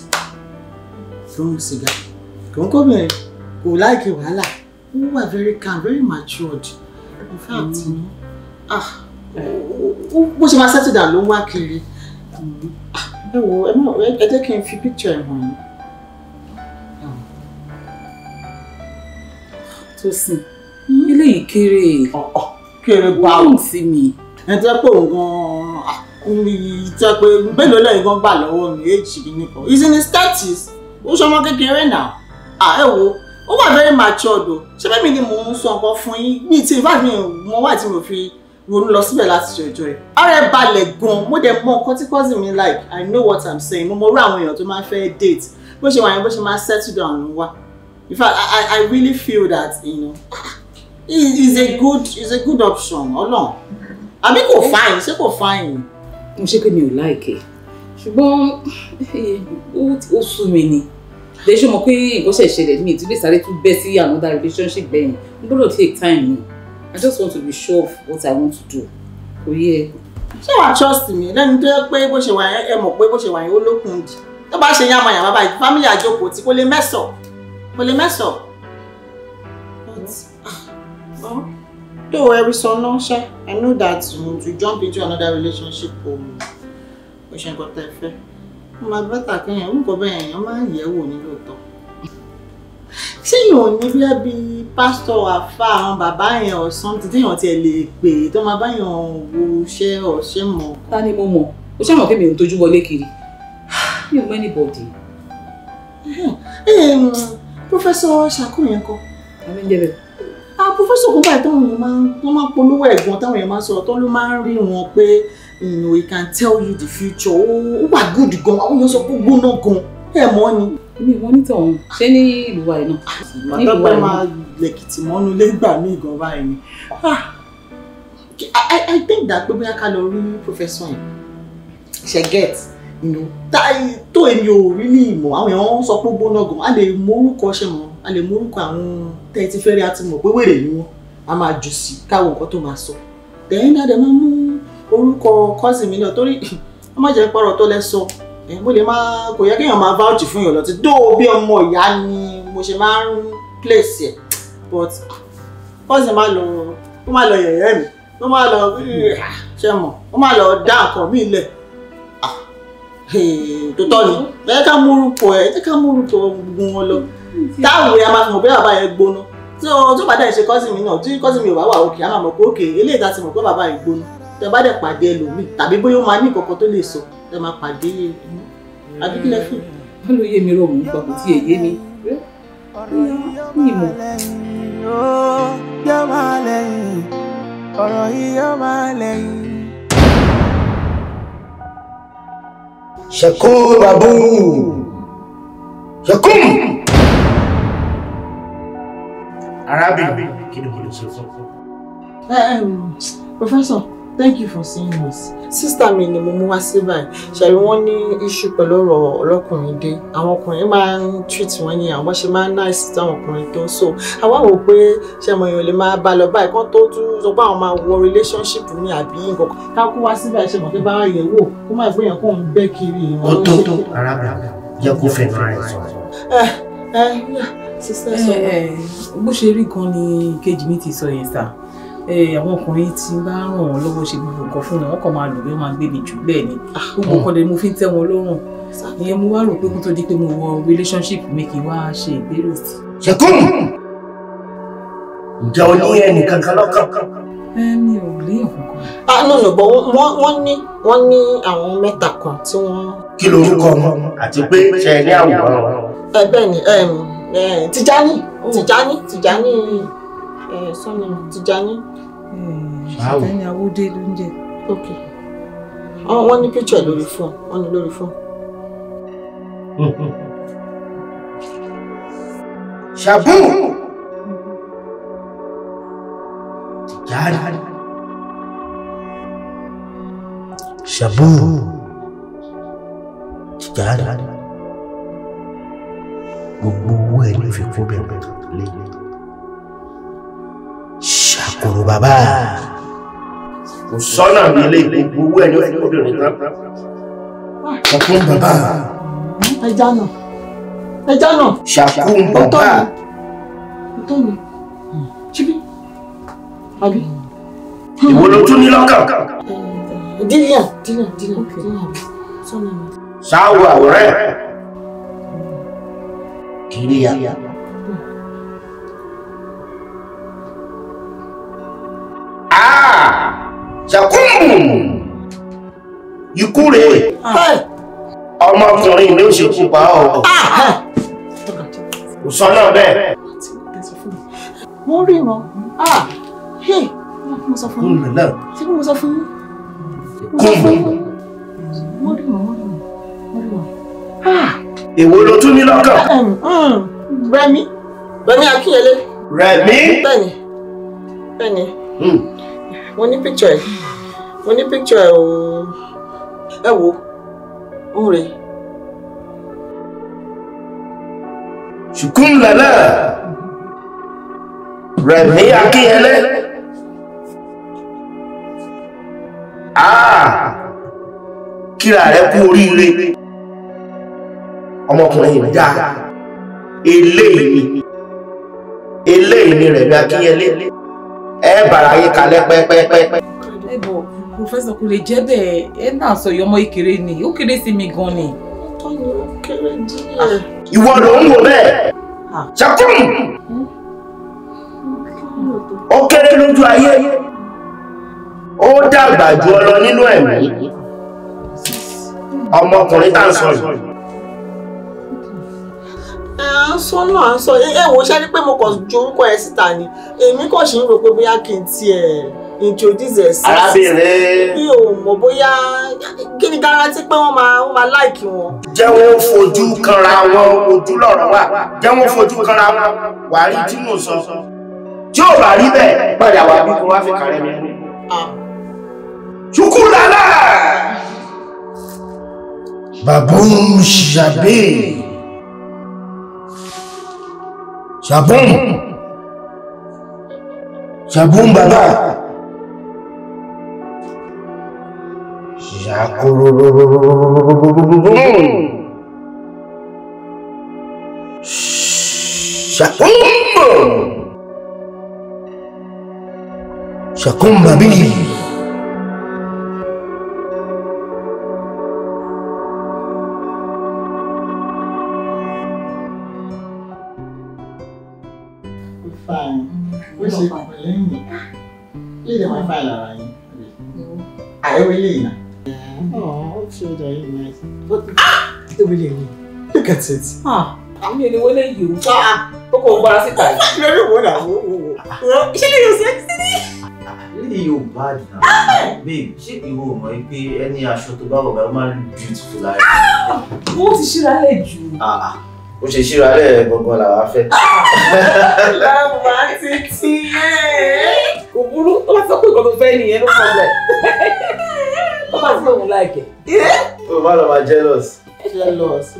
kò ń mu sìgá, kò ń kóbìnrin, kò láìkí wàhálà. Ó wà very calm, very matured. In fact, bó ṣe máa settle down ló ń wá kiri. Ẹ wo, ẹ jẹ́ kí n fi picture ẹ̀ hàn yín. Tosin, eléyìí kéré. Kéré báwo sí mi. Ẹ jẹ́ pé òun gan-an jẹ́ pé mélòó lẹ́yìn gan gbà lọ́wọ́ mi èjì kìíní kan. He's in his 30s. Ó ṣọmọ kékeré náà. Ẹ wo, ó wà very matured o. Ṣé bẹ́ẹ̀ mi ni mò ń sọ nǹkan fún yín? Bí tí ìfáàdì mi mo wà tí mo fi ronú lọ síbẹ̀ láti ṣọjọ́ ẹ̀. Ara ẹ̀ balẹ̀ gan-an. Mo dẹ̀ mọ nǹkan tí cousin mi like. I know what I'm saying. Mo mọ orú àwọn èèyàn tó máa ń fẹ́ date. Bó ṣe wà yẹn bó ṣe máa settle down ló wá. In fact, I really feel that, is a good option. Ọlọ́run. Àbí kò fine, ṣé kò fine? Mo ṣe pé mi ò like ẹ̀. Ṣùgbọ́n ó sú mi ni. Lè ṣe mọ̀ pé nǹkan ṣe ṣẹlẹ̀ mi tí lè sáré tún bẹ́ sí another relationship bẹ́yìn. Mo gbọ́dọ̀ take time ni. I just want to be sure of what I want to do. Kò yẹ. Ṣé wàá trust me? Lẹ́nu tó yẹ pé bó ṣe wà yẹn ẹ mọ̀ pé bó ṣe wà yẹn ó lókun dì. Tó bá ṣe yàmàyàmá báyìí, family àjòkò tí kò lè mess up. But though every son no share, I know that to jump into another relationship we should go there fair. My better can you go be yan ma yewo ni lóòótọ́. Ṣé yóò ní bí pastor afa àwọn bàbá yẹn or something tí yàn ti lè pè tó máa bá yàn wo ṣe or ṣe mọ̀. Ta ni mo mọ̀? Ó ṣe mọ̀ pé mi ò tójú wọlé kiri. Mi ò mọ̀ anybody. Professor Shaku yẹn kọ́. Àmì ń jẹ́ bẹ́ẹ̀. Professor kò báyìí táwọn èèyàn máa ń polówó ẹ̀gbọ́n táwọn èèyàn máa ń sọ̀rọ̀ tó ló máa ń rí wọn pé he can tell you the future. Ó wà good gan, àwọn èèyàn sọ pé gbóná gan. Ẹ mọ̀ ni. Èmi ìwọ ní tọ̀hún. Ṣé ní ìlú wa iná? Àtọ́pẹ́ máa lẹ̀kìtì mọ́nú lé gbà mí gan báyìí ni. I think that pé bóyá ká lọ rí professor yẹn. Ṣé get? Tó èmi ò rí ní ìmọ̀ àwọn èèyàn sọ pé gbóná gan. A lè mọ orúkọ ṣe mọ́. A lè mú orúkọ àwọn tẹ́tí fẹ́rẹ́ àti mọ̀ pé wèrè ni wọ́n a máa jù sí káwọn nǹkan tó máa sọ. Then dáadé máa mú orúkọ cousin mi náà torí wọ́n má jẹ́ pọ̀rọ̀ tó lẹ́ sọ. Mo lè máa kò yẹ kéèyàn máa vouch fún èèyàn lọ́tí dó bí ọmọ ìyá ni mo ṣe máa ń place ẹ̀ but cousin máa lọ yẹ̀yẹ́ mi ó máa lọ ṣe mọ̀ ó máa lọ dá nǹkan mí lẹ̀. Tó tọ́ ni ẹ ká mú orúkọ gbogbo wọn lọ. Táwọn èèyàn máa fi mọ̀ pé bàbá yẹn gbóná. Tó bá dẹ̀ ṣe cousin mi náà, tí cousin mi ò bá wà òkè, a máa mọ̀ pé òkè eléyìí tá ti mọ̀ pé bàbá yẹn gbóná. Tẹ bá dẹ̀ pàdé ẹlòmíì, tàbí bóyá ó máa ní ìkọ̀kọ̀ tó lè sọ, tẹ máa pàdé àbí kí lẹ fi. Wọ́n ló yé mi rọ̀ mú papọ̀ tí èyé mi. Ní ìmọ̀. Yóò máa lẹ́yìn, ọ̀rọ̀ yìí yóò máa lẹ́yìn. Shakur Babu! Shakur! Arábìnrin, kí ni mo lè ṣe fún? Professor, thank you for seeing us. Sister mi ni mo mú wá sí báyìí. Ṣàrí wọ́n ní issue pẹ̀lú ọ̀rọ̀ ọlọ́kùnrin dé. Àwọn ọkùnrin máa ń treat wọ́n ní àwọn ṣe máa ń nice táwọn ọkùnrin tó. So, àwa wò pé ṣe mo èèyàn lè máa bá lọ báyìí kán tó tún sọ pé àwọn máa wọ relationship ní àbí nǹkan. Ká kó wá sí báyìí ṣe mọ̀ pé bá yẹ̀ wò kó má gbé yẹn kó ń bẹ́ kiri. Tó, arábìnrin, jẹ́ kó fẹ́ náà rẹ̀ sọ. Sister sọ. Bó ṣe rí gan ni kejì mi ti sọ yẹn sá. Àwọn ọkùnrin tí bá ràn wọ́n lọ́wọ́ ṣe gbogbo nǹkan fún wọn kàn máa lò bí wọ́n máa gbé mi jù bẹ́ẹ̀ ni gbogbo nǹkan dẹ̀ mo fi ń tẹ́ wọn lọ́rùn ìyẹn mo wá rò pé kó tó di pé mo wọ relationship mi kì í wá ṣe ìgbéró sí. Ṣẹ̀kún! Ǹjẹ́ o ní ẹnì kankan lọ́kàn? Mi ò léèyàn kankan. No, but wọ́n ní àwọn mẹ́ta kan tí wọ́n. Kí lorúkọ wọn àti pé ṣe ní àwòrán wọn? Bẹ́ẹ̀ ni Tijani sọ́ni Tijani. Tijani Awódé ló ń jẹ. Ok. Wọ́n ní picture lórí fóònù. Wọ́n ní lórí fóònù. Shabu. Tijani. Shabu. Tijani. Gbogbo owó ẹ̀ ló fi kó bẹ̀rẹ̀ lé. Ṣàkóró bàbá. Kò sọ́nà mi lé gbogbo owó ẹ̀ ló fi kó bẹ̀rẹ̀ tán. Ṣàkóró bàbá. Ẹja náà. Ṣàkóró bàbá. Ọ̀tọ̀ ni. Chibi. Àbí. Ìwọ ló tún ní lọ́kàn. Dílíà. Sọ́nà mi. Ṣáwọ̀ àwòrán ẹ̀. Kiriya. Ṣàkóhùn ikú rèé. Ọmọkùnrin ni ó ṣe kú pa ọ́. Kò sọ náà bẹ́ẹ̀. Mo rí wọn. Mo sọ fún yín. Ṣé mo sọ fún yín? Mo rí wọn. Èwo ló tún ní lọ́kàn? Rẹ̀mí Akínyẹlé. Rẹ̀mí? Bẹ́ẹ̀ni. Mo ní picture ẹ̀. O. Ẹ wo. Ó rè. Ṣùkún lẹ́lẹ́. Rẹ̀mí Akínyẹlé. Kíra rẹ̀ kú oríire. Ọmọkùnrin yìí dáa. Eléyìí ni Rẹ̀mí Akínyẹlé. Ẹ bàrà yí kalẹ̀ pẹ́pẹ́pẹ́. Ẹ̀bọ̀ Professor kò lè jẹ́ bẹ́ẹ̀. Ẹ náà sọ ìyọmọ ìkéré ni. Ó kéré sí mi gan ni. Ìwọ ló ń wò bẹ́ẹ̀. Ṣàkóhùn. Ó kéré lójú ayé. Ó dàgbà jù ọ lọ nínú ẹ̀mí. Ọmọkùnrin tá ń sọ yìí. À ń sọ wo ṣe ni pé mo kàn ju orúkọ ẹ síta ni èmi kàn ṣì ń rò pé bóyá kí n tiẹ̀ introduce ẹ sí. Arábìnrin. Mi ò mọ̀ bóyá kí ni guarantee pé wọ́n máa like wọn. Jẹ́ wọ́n fojú kanra wọn ojú lọ́rọ̀ wà. Jẹ́ wọ́n fojú kanra wọn wà rí tí mo sọ. Tí ò bá rí bẹ́ẹ̀ padà wà bí kò wá fi kàrẹ́ mi. Ṣùkúlálà. Baboum Shabé. Shaboum baba. Shakoum babi. Fine. What's it pẹ̀lẹ́yìn? Ilé my fine lára yín. Àyẹ̀wò ilé yìí náà. Oh, it's very nice. But really, look at it. Àmì èdè wọlé yìí o. Ó kò gbára síta yìí. Lórí wo náà wo. Ṣé lè yóò sẹ́kì sí? Ilé yóò bad now. Babe, ṣé ìwọ mọ̀ pé ẹni aṣọ tó bá wọ̀ bá máa ń beautiful lára? Wọ́n ti ṣíra lẹ̀ jù. Ó ṣe ṣíra lẹ̀ gbọ̀ngàn làwa fẹ́. Lábà títí ẹ̀. Kò burú, ó bá sọ pé nǹkan tó fẹ́ nìyẹn ló problem. Ó bá sọ òun láìkẹ̀. Ó má lọ máa jealous.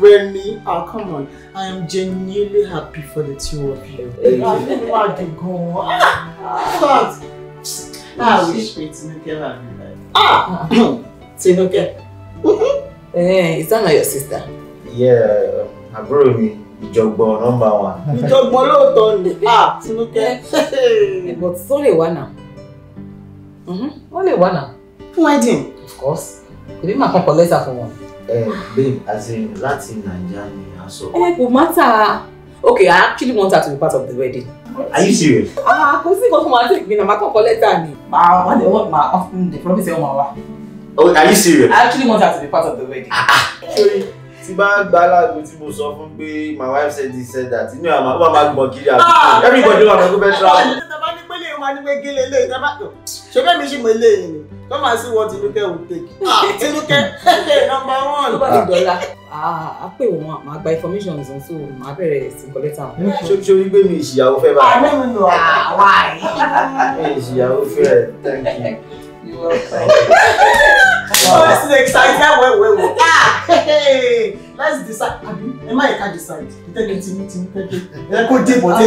Remy, come on. I am genuinely happy for the two of you. I wish me Tinuke had been like. Tinuke. Is that not your sister? Yeah, àbúrò mi ìjọ̀gbọ̀n number 1. Ìjọ̀gbọ̀n lóòótọ́ ni. Tinuke. But so lè wá náà. Wọ́n lè wá náà. Fún wedding? Of course. Ìbí máa kọ́kọ́ lẹ́sà fún wọn. Babe, as in Latin Nigeria ni aso. Kò matter. Okay, I actually want her to be part of the wedding. Are you serious? Kò sí nǹkan tó máa take me na máa kọ́kọ́ lẹ́tà ni. They promise ẹ wọ́n máa wá. Oh, are you serious? I actually want her to be part of the wedding. Sorry. Tí bá gba aláàgbé tí mo sọ fún pé my wife said this said that. Inú àmà ó máa gbọ̀n kiri àbí. Everybody wà lọ́gbọ́n fẹ́ travel. Tàbá ní pé lè máa ní pé gélé lè tàbá tó. Ṣé bẹ́ẹ̀ mi ṣì mọ eléyìí ni? Come and see what Tinuke will take. Tinuke, number one. Tó bá ti dọ̀la, a pè wọ́n, màá gba information ọ̀sán so màá bẹ̀rẹ̀ sí kọ́lẹ́tà. Ṣé orí gbé mi ìṣìyàwó fẹ́ bá? No. Why? Ìṣìyàwó fẹ́, thank you. You're welcome. This is exciting. Well. Let's decide. Am I can't decide? Tell me, Timothy. I go deep, but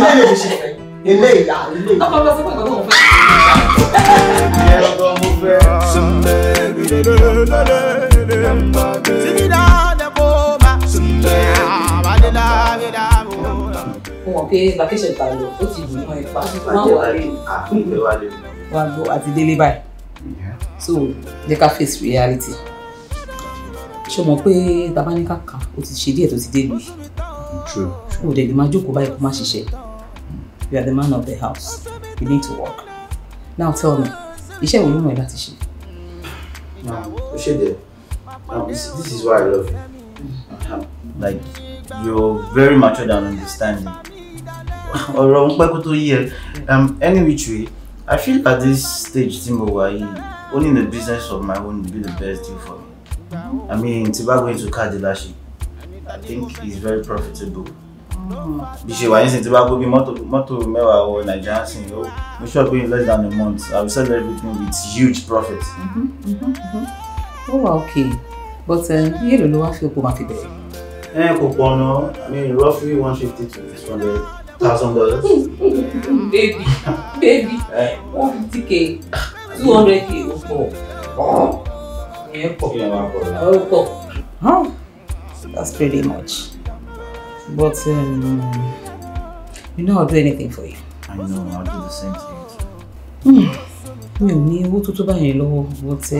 Okay, vacation ta lọ. Ó ti dùn mọ́ ipa. Wá lọ àti délé báyìí. So, jẹ́ ká face reality. Ṣé mọ̀ pé tàbá ní kàkà ó ti ṣe díẹ̀ tó ti dé lùí. True. Ó dẹ̀ lè máa jókòó báyìí kó má ṣiṣẹ́. You are the man of the house. You need to work. Now tell me, iṣẹ́ wo ló mọ̀ ẹ́ láti ṣe? Oshede, this is why I love you. Like, you're very mature and understanding. Any which way, I feel at this stage, owning the business of my own will be the best deal for me. I mean, Tiba going to car dealership, I think it's very profitable. Bishewa isn't Tiba go be moto mewa or Nigerian thing. We should go in less than a month. I will sell everything with huge profits. Oh, okay. But you don't know how to go back there. I mean, roughly $150 to $200,000. Baby, 150K, 200K. That's pretty much. But you know I'll do anything for you. I know, I'll do the same thing. Mi ò ní owó tó bá yẹn lọ́wọ́, but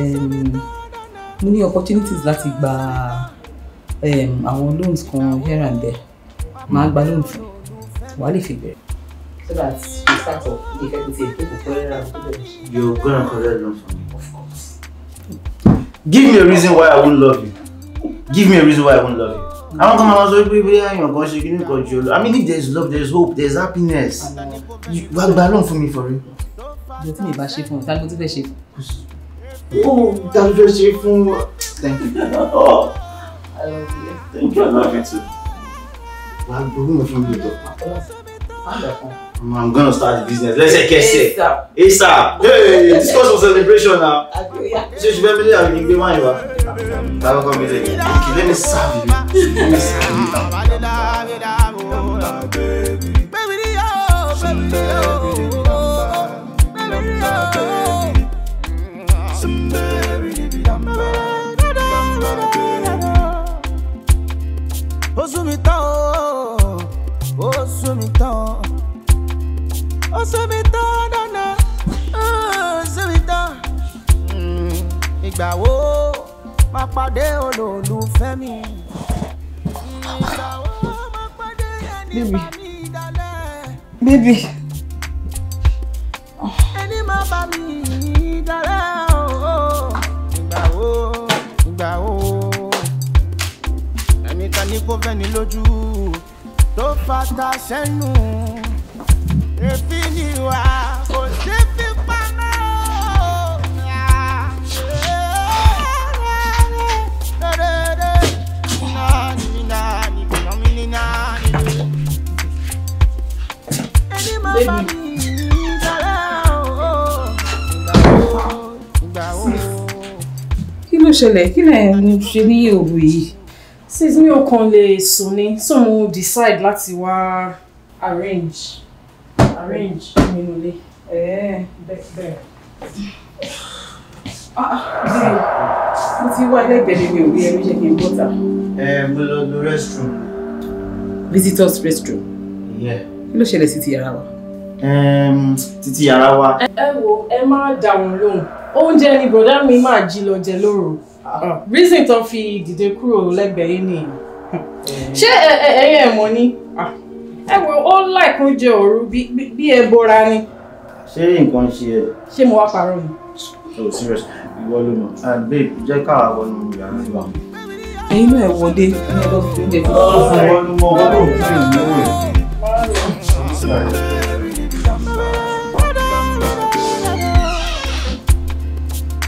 mo ní opportunities láti gba àwọn loans kan here and there. Màá gba loan fún wàá lè fi bẹ̀rẹ̀. So that you start off if everything people collect around. You're gonna collect loan from me, of course. Give me a reason why I won't love you. Give me a reason why I won't love you. I don't come around so I mean, if there's love, there's hope, there's happiness. You have balloon for me for real. You think about shape from that motive shape? Oh, that very shape from. Thank you. Oh, I love you. Thank you. I love you too. I'm gonna start the business. Let's say ASAP. Hey, this was for celebration now. So you better believe I will give you money. Let me serve you. Let me serve Baby. Kí lẹ ń ṣe ní òru yìí? Sis mi ò kàn lè sùn ni, so mo decide láti wá arrange nínú ilé. Bẹ́ẹ̀. Mo ti wá ẹlẹ́gbẹ̀ẹ́ mi ò rí ẹbí ṣe kí n bọ́ta. Mo lọ lo restroom. Visitors restroom? Yeah. Kí ló ṣẹlẹ̀ sí ti yàrá wa? Títí yàrá wa. Ẹ wo, ẹ má dá wọn lóhùn. Oúnjẹ ni bọ̀dá mi máa jí lọ jẹ lóru. Reason tó fi dìde kúrò lẹ́gbẹ̀ẹ́ yìí nìyí. Ṣé ẹ̀yin ẹ̀ mọ̀ ni? Ẹ wo ó like oúnjẹ òru bí ẹbọra ni. Ṣé nǹkan ṣe ẹ? Ṣé mo wá parọ́ ni? Oh, serious. Ìwọ ló mọ̀. And babe, jẹ́ ká wá wọnú yàrá ìwà. Ẹ̀yin náà wọlé ní ẹ̀rọ fi oúnjẹ tó kọ́ fún ẹ. Wọnú mọ́ wọ́n ló fi ìnáwó ẹ̀.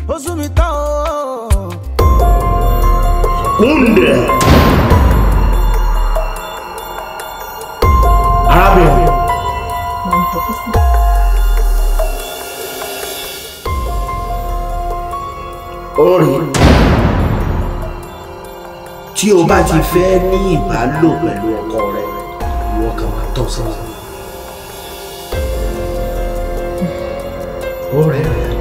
Osumita o. Kunde. Arábìnrin. Orin. Tí o bá ti fẹ́ ní ìbálò pẹ̀lú ọkọ rẹ, ìwọ kan máa tọ́ sọ́wọ́. Ọ̀rẹ́ rẹ̀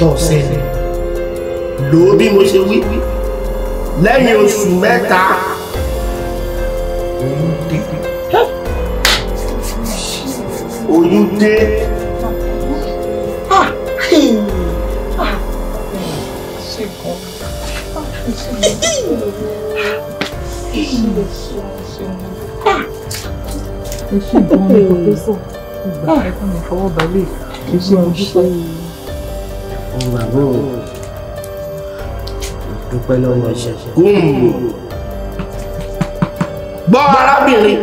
tọ́ sẹ́ni. Lò ó bí mo ṣe wí. Lẹ́yìn oṣù mẹ́ta, oyún dé. Oyún dé. Ṣé ìgbọ́n mi kò fẹ́ sọ? Ìgbà ẹ̀kọ́ mi fọwọ́ balẹ̀. Ṣé ojúṣe? Ọgbà bò dúpẹ́ lọ́wọ́ iṣẹ́. Gbọ́ arábìnrin,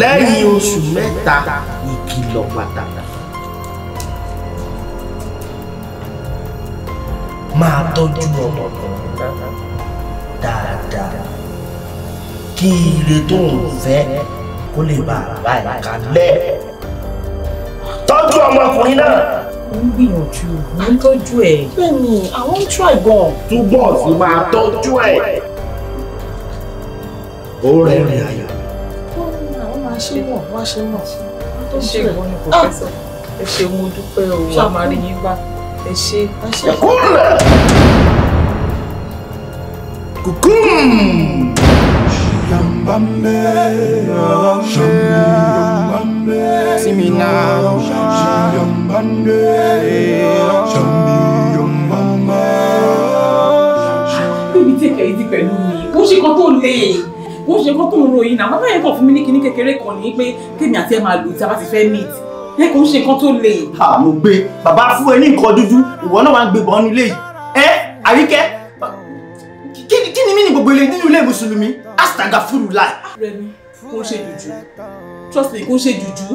lẹ́yìn oṣù mẹ́ta ìkìlọ̀ pàtàkì. Máa tọ́jú ọmọkùnrin dáadáa kí ire tó ń fẹ́ kó lè bá àbá ìkàlẹ̀. Tọ́jú ọmọkùnrin náà. Mo ń gbìyànjú, mo ń tọ́jú ẹ̀. Bẹ́ẹ̀ni, àwọn ń try gan. Túbọ̀ sí máa tọ́jú ẹ̀. Ó rẹ̀rìn ayọ̀. Àwọn máa ṣe mọ̀, wá ṣe mọ̀. Tó ṣe ìwọ ni pòfẹ́sọ̀. Ẹ ṣe mo dúpẹ́ o, wá máa rí yín bá. Ẹ ṣe. Kúnlẹ̀. Kùkùm. See me now. Bíbí tèkẹ́ ìdí pẹ̀lú mi, kò ṣe kan tó le, kò ṣe kan tó ń ròyìn náà. Bàbá yẹn kàn fún mi ní kinní kékeré kan ní pé kémi àti ẹ máa lò tí a bá ti fẹ́ meet. Ẹ kò ń ṣe kan tó le. Mo gbé bàbá fún ẹ ní nǹkan dúdú, ìwọ náà wá ń gbé bọ́ọ̀nù ilé yìí. Àríkẹ́, kí ni mí ní gbogbo ilé nínú ilé Mùsùlùmí? Astagfirullah. Rẹ̀mí, kò ń ṣe jùjú. Trust me, kò ń ṣe jùjú.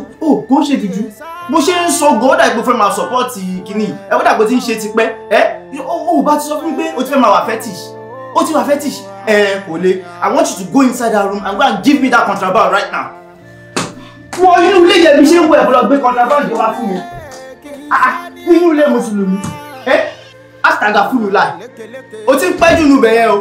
Kò ń ṣe jùjú. Bó ṣe ń sọ gọ́ọ́dà ìgbó fẹ́ máa sọ̀pọ́ọ̀tì kìíní. Ẹ wọ́n dàgbò tí ń ṣe ti pẹ́. Ó bá ti sọ fún mi pé o ti fẹ́ máa wà fetish. Ó ti wà fetish. Kò le. I want you to go inside that room and go and give me that contraband right now. Wọ́n inú ilé yẹn bí ṣe ń wọ ẹ̀bùrọ̀ gbé contraband yẹn wá fún mi. Nínú ilé Mùsùlùmí. Astagfirullah. O ti ń pẹ́ jù nù bẹ̀yẹn o.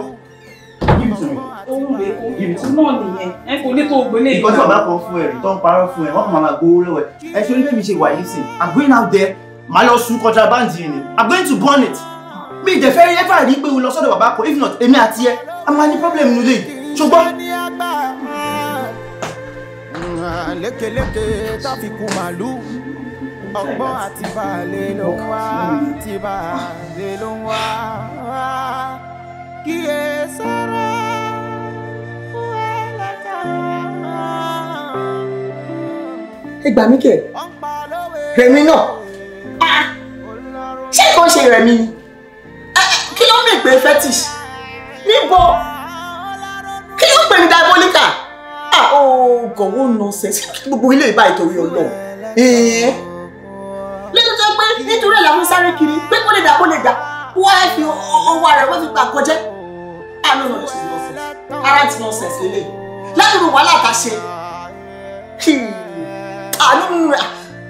Give it to me. Ohun rẹ̀ kò give it to me. Náà nìyẹn. Ẹ kò lè tó gbélé ìgbà. Ìkọ́jú ọ̀bá kan fún ẹ̀rí tó ń parọ́ fún ẹ, wọ́n kàn máa gbowó lọ́wọ́ ẹ̀. Ẹ ṣe oníbẹ̀ mi ṣe wà yìí sìn. I'm going out there, màá lọ sun contraband yìí ni. I'm going to burn it. Mi ì dẹ̀fẹ́ rí ẹ́fà rí pé o lọ sọ́dọ̀ bàbá kan, if not, èmi àti ẹ, a máa ní problem nínú ilé yìí. Ṣùgbọ́n. Lékeleke tá fi kú màlúù. Ọgbọ́n àti balẹ̀ ló ń wá, àti balẹ̀ ló ń wá. Kíyè sára. Ẹ gbà mí kẹ̀, Rẹ̀mí náà, ṣé nǹkan ṣe Rẹ̀mí ni? Kí ló ń bè pé fetish? Níbo? Kí ló ń pè ní diabolical? Gọ̀wọ́ nonsense, gbogbo ilé ìbá ìtorí Ọlọ́run. Lẹ́yìn tó pé nítorí ẹ̀ làwọn sáré kiri pé kó lè dà, wọ́n á fi owó ara wọ́n fi gbà kọjẹ́. No, this is nonsense. Ara ti nonsense lélẹ̀. Lẹ́yìn wàhálà tá a ṣe.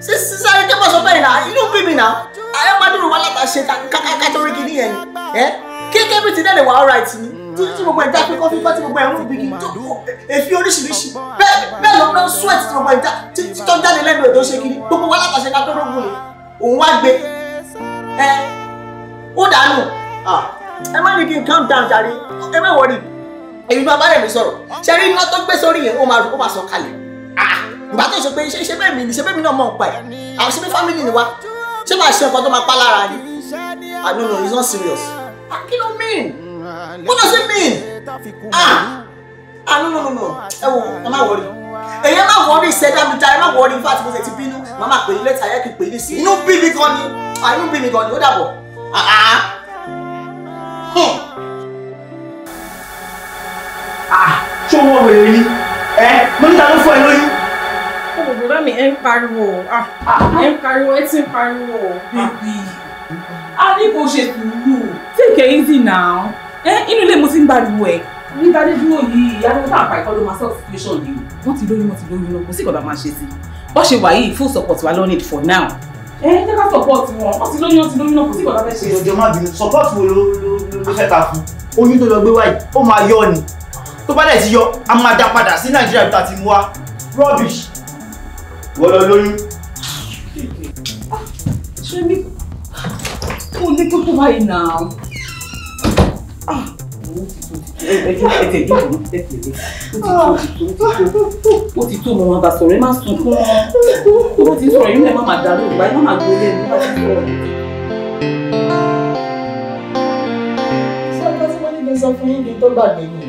Sísáré kí n bọ̀ sọ bẹ́ẹ̀ náà, inú bí mi náà, ayé máa dúró wá látà ṣe ká tó rí kí ní ẹni. Kéèké bí ti dẹ́ lè wà alright ni, tí gbogbo ẹ̀dá fíkọ́ tí gbogbo ẹ̀rún bí kì í tó èfi oríṣiríṣi. Bẹ́ẹ̀ lọ náà sweat tí gbogbo ẹ̀dá tó jáde lẹ́nu èdè ó ṣe kiri, gbogbo wá látà ṣe ká tó rógùn ni, òun wá gbé. Ó dànù, ẹ má ní kí n calm down jàre, ẹ má wọrí. Èmi máa bá rẹ̀ mi sọ̀rọ̀, ṣe rí iná tó gbé sórí yẹn, ó máa sọ kalẹ̀. Ìgbà tó ṣe pé ṣe bẹ́ẹ̀ mi ni ṣe bẹ́ẹ̀ mi náà mọ̀ pa ẹ̀ àwọn ṣe bí family ni wa ṣé máa ṣe nǹkan tó máa pa lára ni no it's not serious. Kí ló mean? What does it mean? Ah, no. Ẹ má worry. Ẹ̀yẹ má worry ṣẹ̀dá mi ta, ẹ má worry fat mo ṣe ti bínú. Màmá pè yín later, yẹ kí pè yín sí. Inú bí mi gan ni. Inú bí mi gan ni, ó dàbọ̀. Ṣé wọ́n wèrè ni? Mo ní ta ló fọ́ ẹ lóyún? Bọ̀dá mi ẹ ń pariwo. Ẹ ń pariwo, ẹ ti ń pariwo. Bébí, a ní kò ṣe sùúrù. Take it easy now. Inú ilé mo ti ń gbariwo ẹ̀. Ní bá dé dúró yìí, ìyá tó tàpá ìkọ́ ló máa solve situation yìí. Wọ́n ti lóyún náà, kò sí ìkọ̀dà máa ṣe sí. Bọ́ ṣe wà yìí, full support wa ló need for now. Jẹ́ ká support wọn, wọ́n ti lóyún náà, kò sí ìkọ̀dà fẹ́ ṣe. Ìjọjọ́ má bínú, support wo ló fẹ́ ká fún? Oyún tó lọ gbé wáyé, ó máa yọ ni. Tó bá dẹ̀ ti yọ, a máa dá padà sí Nàìjíríà bí ta ti mú wa. Rubbish. Wọ́n lọ lóyún. Ṣé mi kò ní kó tó báyìí náà? Ó ti tó mọ́ wọn bá sọ̀rọ̀ ẹ má sùn fún wọn. Tó bá ti sọ̀rọ̀ yín lẹ́ má máa dá lóògbà ẹ má máa gbé lẹ́nu bá ti sọ̀rọ̀. Ṣé ọjọ́ tí wọ́n ní kí n sọ fún yín kí n tó gbàgbé ni?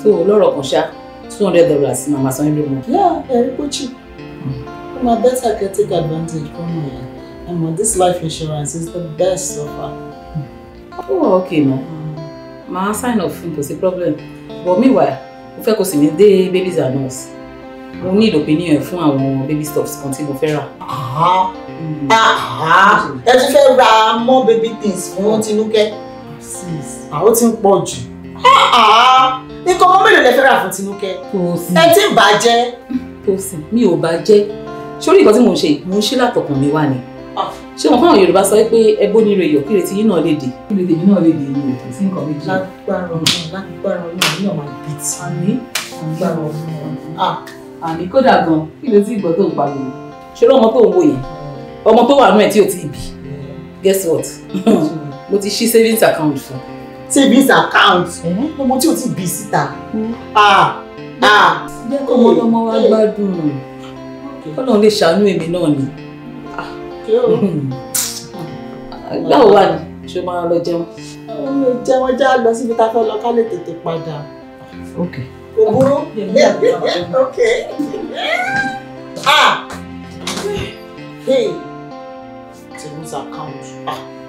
So lọ́rọ̀ kan ṣá $200 ni màmá san every month. Yeah, ẹ̀rí kó cheap. My better can take advantage from me. And this life insurance is the best so far. Oh, okay, no. Ma sign off kò sí problem. But meanwhile, mo fẹ́ kó sì ní dé babies and nurse. Mo need opinion fún àwọn baby stuffs kan tí mo fẹ́ rà. Ẹ ti fẹ́ ra more baby things fún Tinúkẹ́. Àwọn tí ń pọ̀ jù. Nǹkan ọmọ mélòó lẹ fẹ́ rà fún Tinúkẹ́? Kò sí. Ẹ ti bàjẹ́. Kò sí. Mi ò bàjẹ́. Sórí nǹkan tí mo ń ṣe látọkàn mi wà ni. Ṣé wọn fáwọn Yorùbá sọ pé ẹbó ní ire yọ kí ìrètí yín náà lè dé? Kí ìrètí yín náà lè dé ní ètò sí nǹkan méjì. Lágbára Ọlọ́run ní ọmọ bíi ti. Lágbára Ọlọ́run. Àní kódà gan kí ló ti gbọ́ tó ń pariwo? Ṣé ọmọ tó ń wò yẹn? Ọmọ tó wà nú ẹ̀ tí ò tí ì bí. Guess what? Mo ti ṣí savings account fún. Savings account? Ọmọ tí ò tí ì bí síta. Jẹ́ kó ọmọ wa gbádùn. Ọlọ́run lè ṣàánú èmi náà ni. Báwo wà ní? Ṣé o máa lọ jẹun? Mo jẹun já lọ síbi tá a fẹ́ lọ ká lè tètè padà. Ok. Òbúrú? Ok. Hey! Savings account.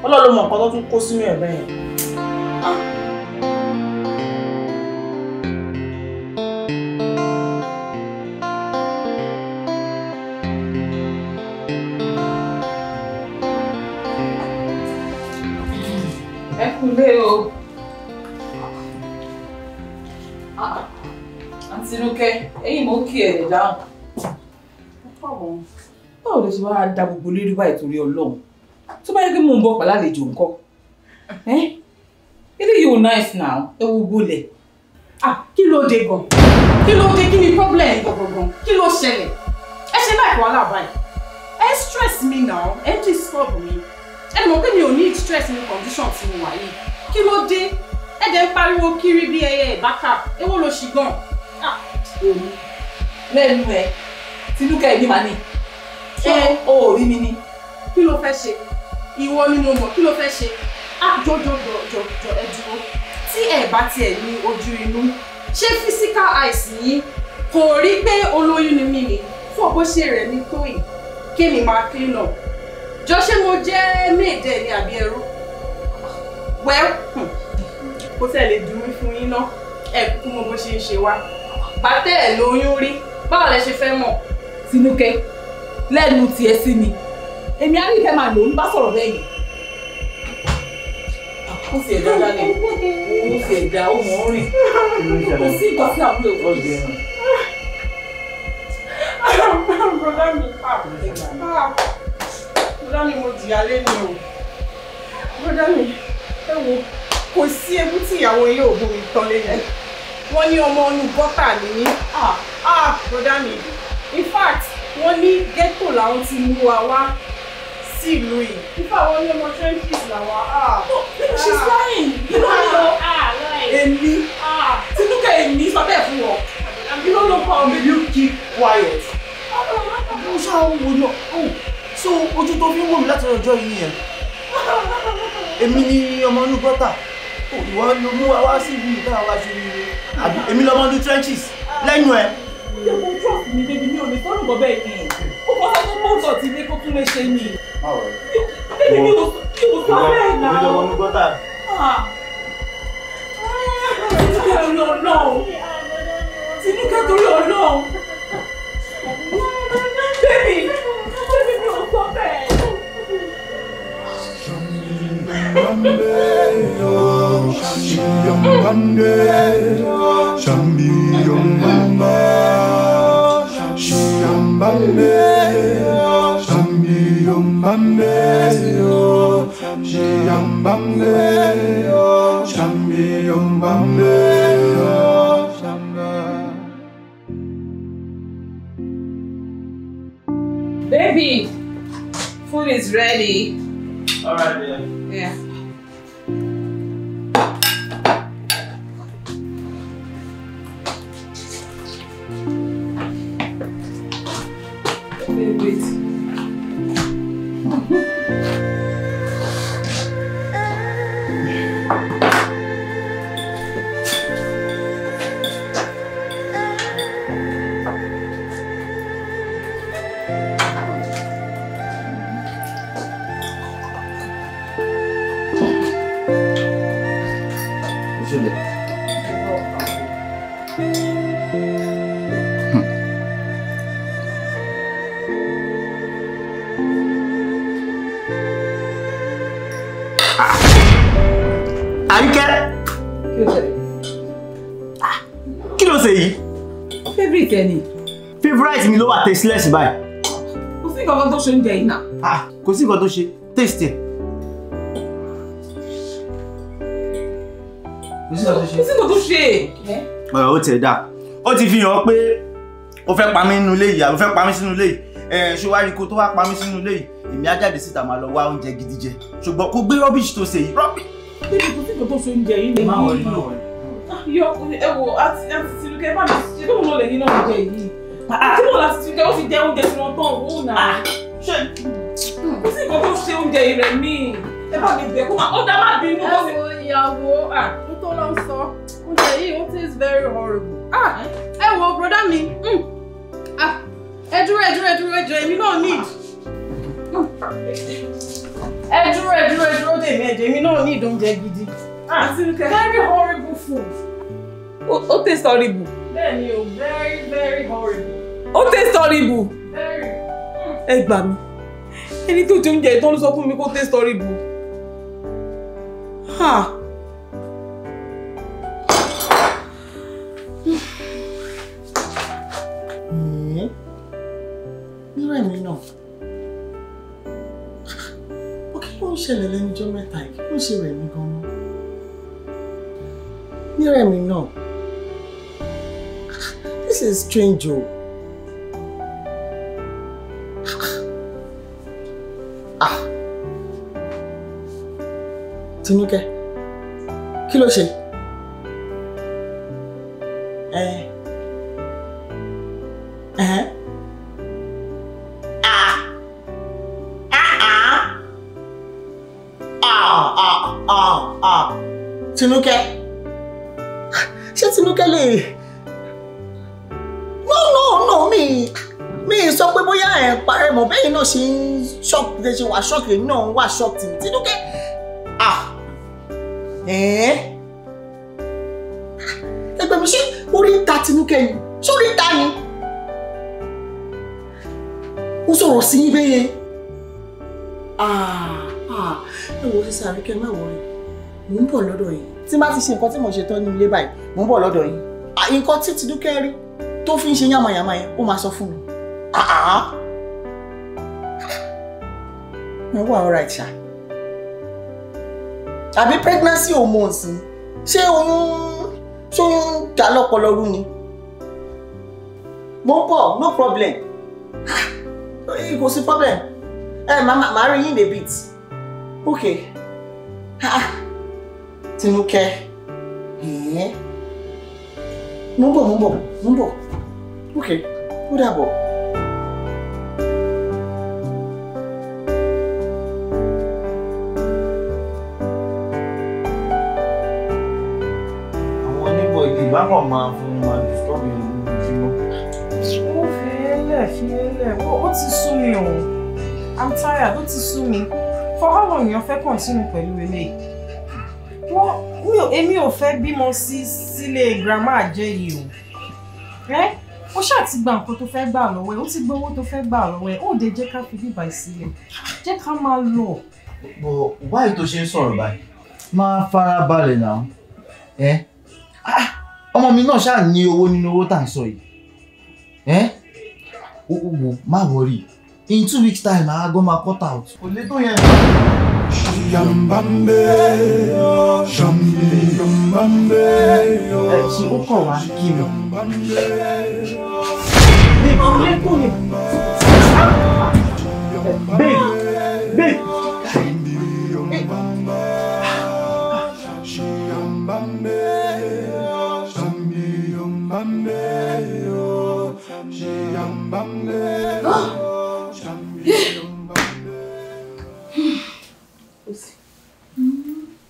Ọlọ́run mọ̀ nǹkan tó tún kó sínú ẹ̀ bẹ́ẹ̀. Kúlé o. Àǹtí Núkẹ́, ẹ̀yin mo kí ẹ̀ dáhùn. Báwo lè ṣe wá da gbogbo lérí báyìí torí Ọlọ́run? Tó bá yẹ kí mò ń bọ̀ pẹ̀lú àlejò ńkọ́? Ilé yóò nice now, ẹ wo gbólẹ̀. Kí ló dé gan? Kí ló dé? Kí ni problem gangan? Kí ló ṣẹlẹ̀? Ẹ ṣe láì wàhálà báyìí. Ẹ stress me now, ẹ disturb me. Ẹ mọ̀ pé mi ò ní stress ní condition tí mo wà yìí. Kí ló dé? Ẹ dẹ̀ ń pariwo kiri bí ẹyẹ ìbáka. Èwo ló ṣì gan? Èmi lẹ́nu ẹ̀ Tinúkẹ́ ẹ̀mí màá ní. Ṣé o ò rí mi ni? Kí ló fẹ́ ṣe? Ìwọ ni mo mọ̀, kí ló fẹ́ ṣe? Jọjọ ẹ dúró. Tí ẹ bá tiẹ̀ ní ojú inú, ṣé physical eyes yìí kò rí pé olóyún ni mí ni? Fún bó ṣe rẹ̀ ní Toyin, kí ni máa clean up? Jọ ṣé mo jẹ́ méje ní àbí ẹrú? Well, kò tẹ̀ lè dùn mí fún yín náà. Ẹ kú mọ bó ṣe ń ṣe wá. Bàtẹ́ ẹ̀ lóyún rí. Báwo lẹ ṣe fẹ́ mọ̀? Tinúkẹ́, lẹ́nu tiẹ̀ sí mi. Èmi á rí ìfẹ́ máa lò ó ní bá sọ̀rọ̀ bẹ́ẹ̀ yìí. Ó sì ẹ̀dá lálẹ́. Ó sì ẹ̀dá ó mọ̀ ọ́ rìn. Kò sí ìgbà sí àbúrò ìwọ ìgbẹ́. Bọ́dá mi mo jìyà lé ní o. Bọ́dá mi, ẹ wo, kò sí ebú tí ìyàwó yóò bú mi tán lẹ́yìn. Wọ́n ní ọmọ inú gọ́tà ní. Bọ́dá mi, in fact, wọ́n ní ghetto làwọn ti mú wa wá sí ìlú yìí. In fact, wọ́n ní ọmọ trenches làwọn. She's lying. You don't know. Èmi. Tinúkẹ́ èmi sọ bẹ́ẹ̀ fún wọn. You don't know how baby you keep quiet. Mo ṣáà ń wo náà. So ojú tó fi ń wò mí láti ọjọ́ yìí yẹn. Èmi ni ọmọ inú gọ́tà. Ìwọ ló mú wa wá sí ibi ìta wa ṣe rere. Èmi lọ́mọ ní trenches lẹ́nu ẹ̀. Yẹ kó trust mi baby mi ò lè sọ́nù bọ́ bẹ́ẹ̀ ni. Ó kọ́ sọ́kọ́ mọ́tò tí ilé kó tún lè ṣe ni. Baby mi ò sọ bẹ́ẹ̀ náà. Èmi lọ́mọ ní gọ́tà. Tinúkẹ́ torí Ọlọ́run. Baby mi ò sọ bẹ́ẹ̀. Baby, food is ready. All right, then. Yeah. Wait. Kí ló ṣe yìí? Favorite ẹni. Favorite mi ló wà tasteless báyìí. Kò sí nǹkan tó ṣe oúnjẹ yìí náà. Kò sí nǹkan tó ṣe. Taste ẹ̀. Kò sí nǹkan tó ṣe. Kò sí nǹkan tó ṣe. Ó tiẹ̀ dáa. Ó ti fi hàn pé ó fẹ́ pa mí nínú ilé yìí, àbí ó fẹ́ pa mí sínú ilé yìí. Ṣé wàá rí kó tó wá pa mí sínú ilé yìí? Èmi á jáde síta máa lọ wá oúnjẹ gidi jẹ. Ṣùgbọ́n kò gbé rubbish tó ṣe yìí. Rubbish. Kò sí nǹkan tó ṣe oúnjẹ yìí lè yí. Yọ ẹwọ àti Tinúkẹ́ bá mi ṣe tó ń lọ lẹ́yìn náà oúnjẹ yìí. Tí mo láti Tinúkẹ́ ó fi jẹ oúnjẹ tí wọ́n tán òun náà. Kò sí nǹkan tó ṣe oúnjẹ yìí rẹ̀ mí. Ẹ bá mi bẹ̀ kó máa ó dá má bínú. Ẹ wo ìyàwó n tó lọ sọ oúnjẹ yìí ó taste very horrible. Ẹ wo broda mi ẹ dúró èmi náà need. Ẹ dúró dè mí èmi náà need oúnjẹ gidi. Very horrible food. Ó taste horrible. Bẹ́ẹ̀ni o, very horrible. Ó taste horrible. Very. Ẹ gbà mí. Ẹni tó jẹ oúnjẹ ìtọ́ ló sọ fún mi kó taste horrible. Nírọ̀ èmi náà. Ó kí ló ń ṣẹlẹ̀ lẹ́nu ọjọ́ mẹ́ta yìí? Kí ló ń ṣe rẹ̀ mí gan-an? Nírọ̀ èmi náà. This is strange o. Tinúkẹ́, kí ló ṣe? Tinúkẹ́, ṣé Tinúkẹ́ lè? No, mi sọ pé bóyá ẹ̀ parẹ́ mọ̀ bẹ́ẹ̀ náà ṣe ń ṣọ́ọ̀kì tẹ́ ṣe wà ṣọ́ọ̀kì náà ń wà ṣọ́ọ̀kì Tinúkẹ́. Ẹgbẹ́ mi ṣé orí ń ta Tinúkẹ́ ni? Ṣé orí ń ta ni? Ó sọ̀rọ̀ sí yín bẹ́yẹn. Ẹ wo sísá Àríkẹ́ má wọrí. Mò ń bọ̀ lọ́dọ̀ yìí. Tí bá ti ṣe nǹkan tí mo ṣe tán ní ilé báyìí, mò ń bọ̀ lọ́dọ̀ yìí. Nǹkan tí Tinúkẹ́ rí tó fi ń ṣe yàmàyàmà yẹn, ó máa sọ fún mi. Ẹ wà alright ṣá. Àbí pregnancy hormones ni? Ṣé oyún dá lọ́pọlọ rú ni? Mo ń bọ̀, no problem. Kò sí problem. Màá rí yín in a bit. Okay. Tinúkẹ́. Mo ń bọ̀. Okay, ó dàbọ̀. Àwọn oníbọ̀ ìgbà kan máa fún máa disturb mi jímọ̀. Ó fi ẹlẹ̀ ó ti sú mi o. I'm tired, ó ti sú mi. For how long you fẹ́ continue pẹ̀lú eléyìí? Èmi ò fẹ́ bímọ sílé grandma àjẹ́ yìí o. Ó ṣáà ti gba nǹkan tó fẹ́ gbà lọ́wọ́ ẹ̀, ó ti gbé owó tó fẹ́ gbà lọ́wọ́ ẹ̀, ó dé jẹ́ ká fi bíbà sílẹ̀. Jẹ́ ká máa lọ. But why tó ṣe ń sọ̀rọ̀ báyìí? Máa fara balẹ̀ náà. Ọmọ mi náà ṣáà ní owó nínú owó tá à ń sọ yìí. Má worry. In 2 weeks time, I go my cut out. Kò lè tó yẹn. Shambambe, shambambe. Ṣé ó kọ̀ wá kí mi? Babe.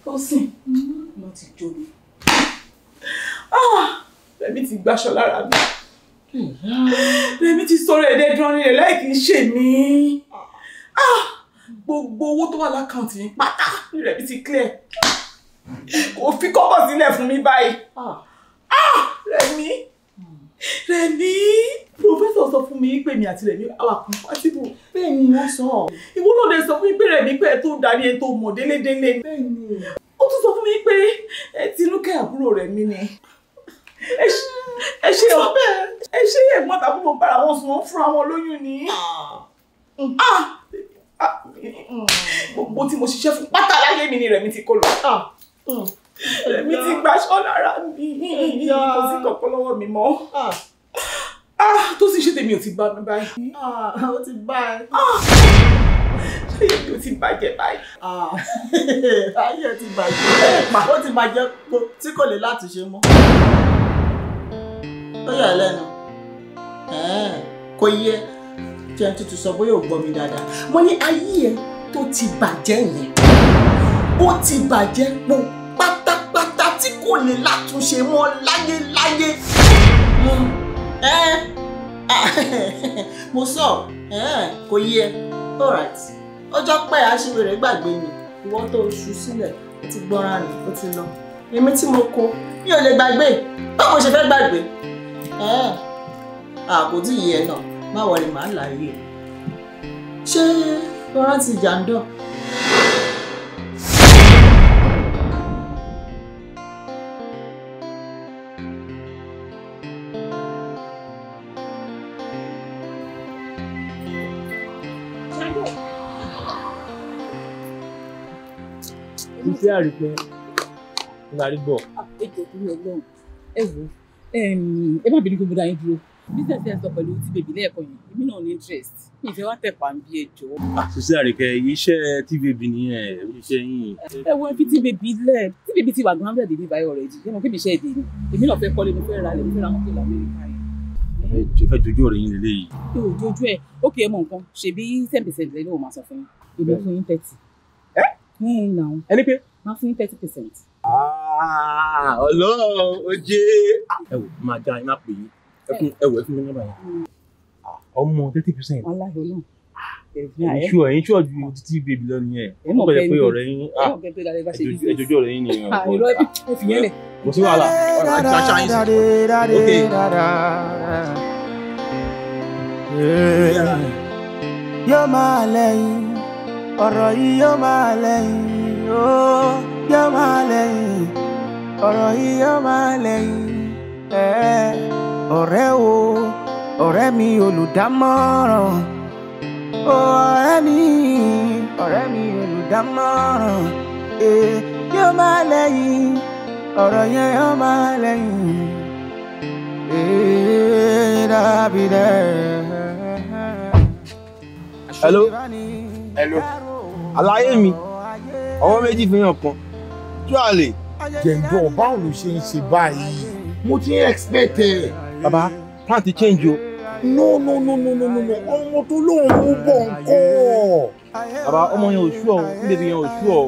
Ó sìn, mo ti jó mi. Rẹ̀mí ti gbáṣọ lára mi. Rẹ̀mí ti sọ̀rọ̀ ẹ̀dẹ̀ dúró nílẹ̀ láì kìí ṣe mí. Gbogbo owó tó wà lákàntì mi pátá ní Rẹ̀mí ti clear. Kò fi kọ́bọ̀ sílẹ̀ fún mi báyìí. Rẹ̀mí. Professor sọ fún mi pé mi àti Rẹ̀mí àwa compatible. Bẹ́ẹ̀ni wọ́n sọ. Ìwọ náà lè sọ fún mi pé Rẹ̀mí pé tó darí ẹ tó mọ̀ délédélé. Bẹ́ẹ̀ni. Ó tún sọ fún mi pé Tinúkẹ́ àbúrò Rẹ̀mí ni. Ẹ ṣe ẹ̀gbọ́n tàbúrò bára wọn sùn wọ́n fúnra wọn lóyún ni. Gbogbo tí mo ṣiṣẹ́ fún pátá láyé mi ni Rẹ̀mí ti kó lọ. Rẹ̀mí ti gbaṣọ́ lára mi. Kò sí kankan lọ́wọ́ mi mọ́. Tó sì ṣe tèmi ò ti bá mi báyìí. Ó ti bá ẹ. Ṣé èmi ò ti bàjẹ́ báyìí? Ayé ti bàjẹ́. Ó ti bàjẹ́ tí kò lè láti ṣe mọ́. Ó yà lẹ́nu. Kò yẹ jẹ́ n tuntun sọ bóyá ò gbọ́ mi dáadáa. Mo ní ayé ẹ tó ti bàjẹ́ yẹn. Ó ti bàjẹ́ po pátápátá tí kò lè látúnṣe mọ́ láyéláyé. Mo sọ kò yẹ. Alright. Ọjọ́ pẹ́ aṣiwèrè gbàgbé mi. Ìwọ tó ṣu sílẹ̀ ó ti gbọ́ra nì ó ti lọ. Èmi tí mo kó mi ò lè gbàgbé. Báwo ṣe fẹ́ gbàgbé? Kò tí ì yẹ náà. Má wọlé màá láàyè. Ṣé lọ́rán ti jàǹdọ̀? Iṣẹ́ àrípẹ́ ìlàrí bọ̀. Ètò ìpínlẹ̀ Ọlọ́run. Ẹ má bínú gbogbo dáyé dúró. Bísẹ̀sì ẹ̀ sọ pẹ̀lú tí bèbí lẹ́ẹ̀kan yìí, èmi náà ní interest. Mi ìfẹ́ wá tẹ̀pá ń bí ẹjọ́. Iṣẹ́ àríkẹ́ iṣẹ́ tí bèbí nìyẹn, iṣẹ́ yìí. Ẹ wo fi tí bèbí lẹ̀, tí bèbí ti wà grounded ní báyọ̀ already. Ẹ mọ̀ pé mi iṣẹ́ èdè ni. Èmi náà fẹ́ kọ́lé, mo fẹ́ ra lẹ̀, mo fẹ́ ra mọ́tò l'Amẹ́ríkà yẹn. Ẹ fẹ́ jojú ọ̀rẹ́ yín lélẹ́yìí. Yóò jojú ẹ̀, ókè ẹ mọ̀ nǹkan, ṣèbí 10% lẹ́nu ò máa sọ fún yín. Èmi fún yín 30. Ẹni pé? Máa fún yín 30%. Ọlọ́run ó jẹ́. Ẹ wò máa já ẹ má pè é. Ẹ fún mi nígbà yẹn. Ọmọ 30%. Aláyọ̀ náà. Ẹ̀yin ṣúọ̀ ju títí bèbí lọ nìyẹn. Ó kọ̀ pé ọ̀rẹ́ yín. Ẹjọ́jọ́ ọ̀rẹ́ yín nìyẹn. Ẹ fi yẹn lẹ̀. Kò sí wàhálà. Ọ̀rọ̀ àti àṣà yín sí. Yóò máa lẹ́yìn, ọ̀rọ̀ yìí yóò máa lẹ́yìn, yóò máa lẹ́yìn, ọ̀rọ̀ yìí yóò máa lẹ́yìn. Ọ̀rẹ́ o, ọ̀rẹ́ mi olùdámọ̀ràn. Ọ̀rẹ́ mi olùdámọ̀ràn. Yóò máa lẹ́yìn, ọ̀rọ̀ yẹn yóò máa lẹ́yìn. Hello. Àlàyé mi, ọwọ́ méjì fi hàn kan. Tú àlè. Jẹ̀ǹdọ̀ báwo ló ṣe ń ṣe báyìí? Mo ti ń expect ẹ̀. Bàbá, plan ti change o. No. Ọmọ tó lóun mú bọ̀ ńkọ́. Bàbá, ọmọ yẹn ò ṣú ọ, bébí yẹn ò ṣú ọ.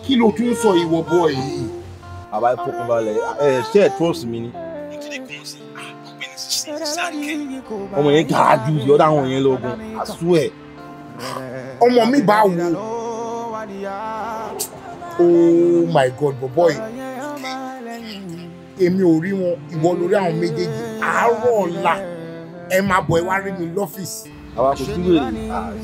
Kí ló tún sọ ìwọ bọ̀ yìí? àbá fọkàn balẹ̀ ṣe ẹ̀ trust mi ni. ọmọ yẹn gara ju ìyọ́dá àwọn yẹn lọ́gùn àsú ẹ̀. ọmọ mi bá wo oh my god boy èmi ò rí wọn ìwọ lórí àwọn méjèèjì àárọ̀ ọ̀la ẹ máa bọ̀ ẹ wá rí mi lọ́fíìsì. àwa kò sí wèrè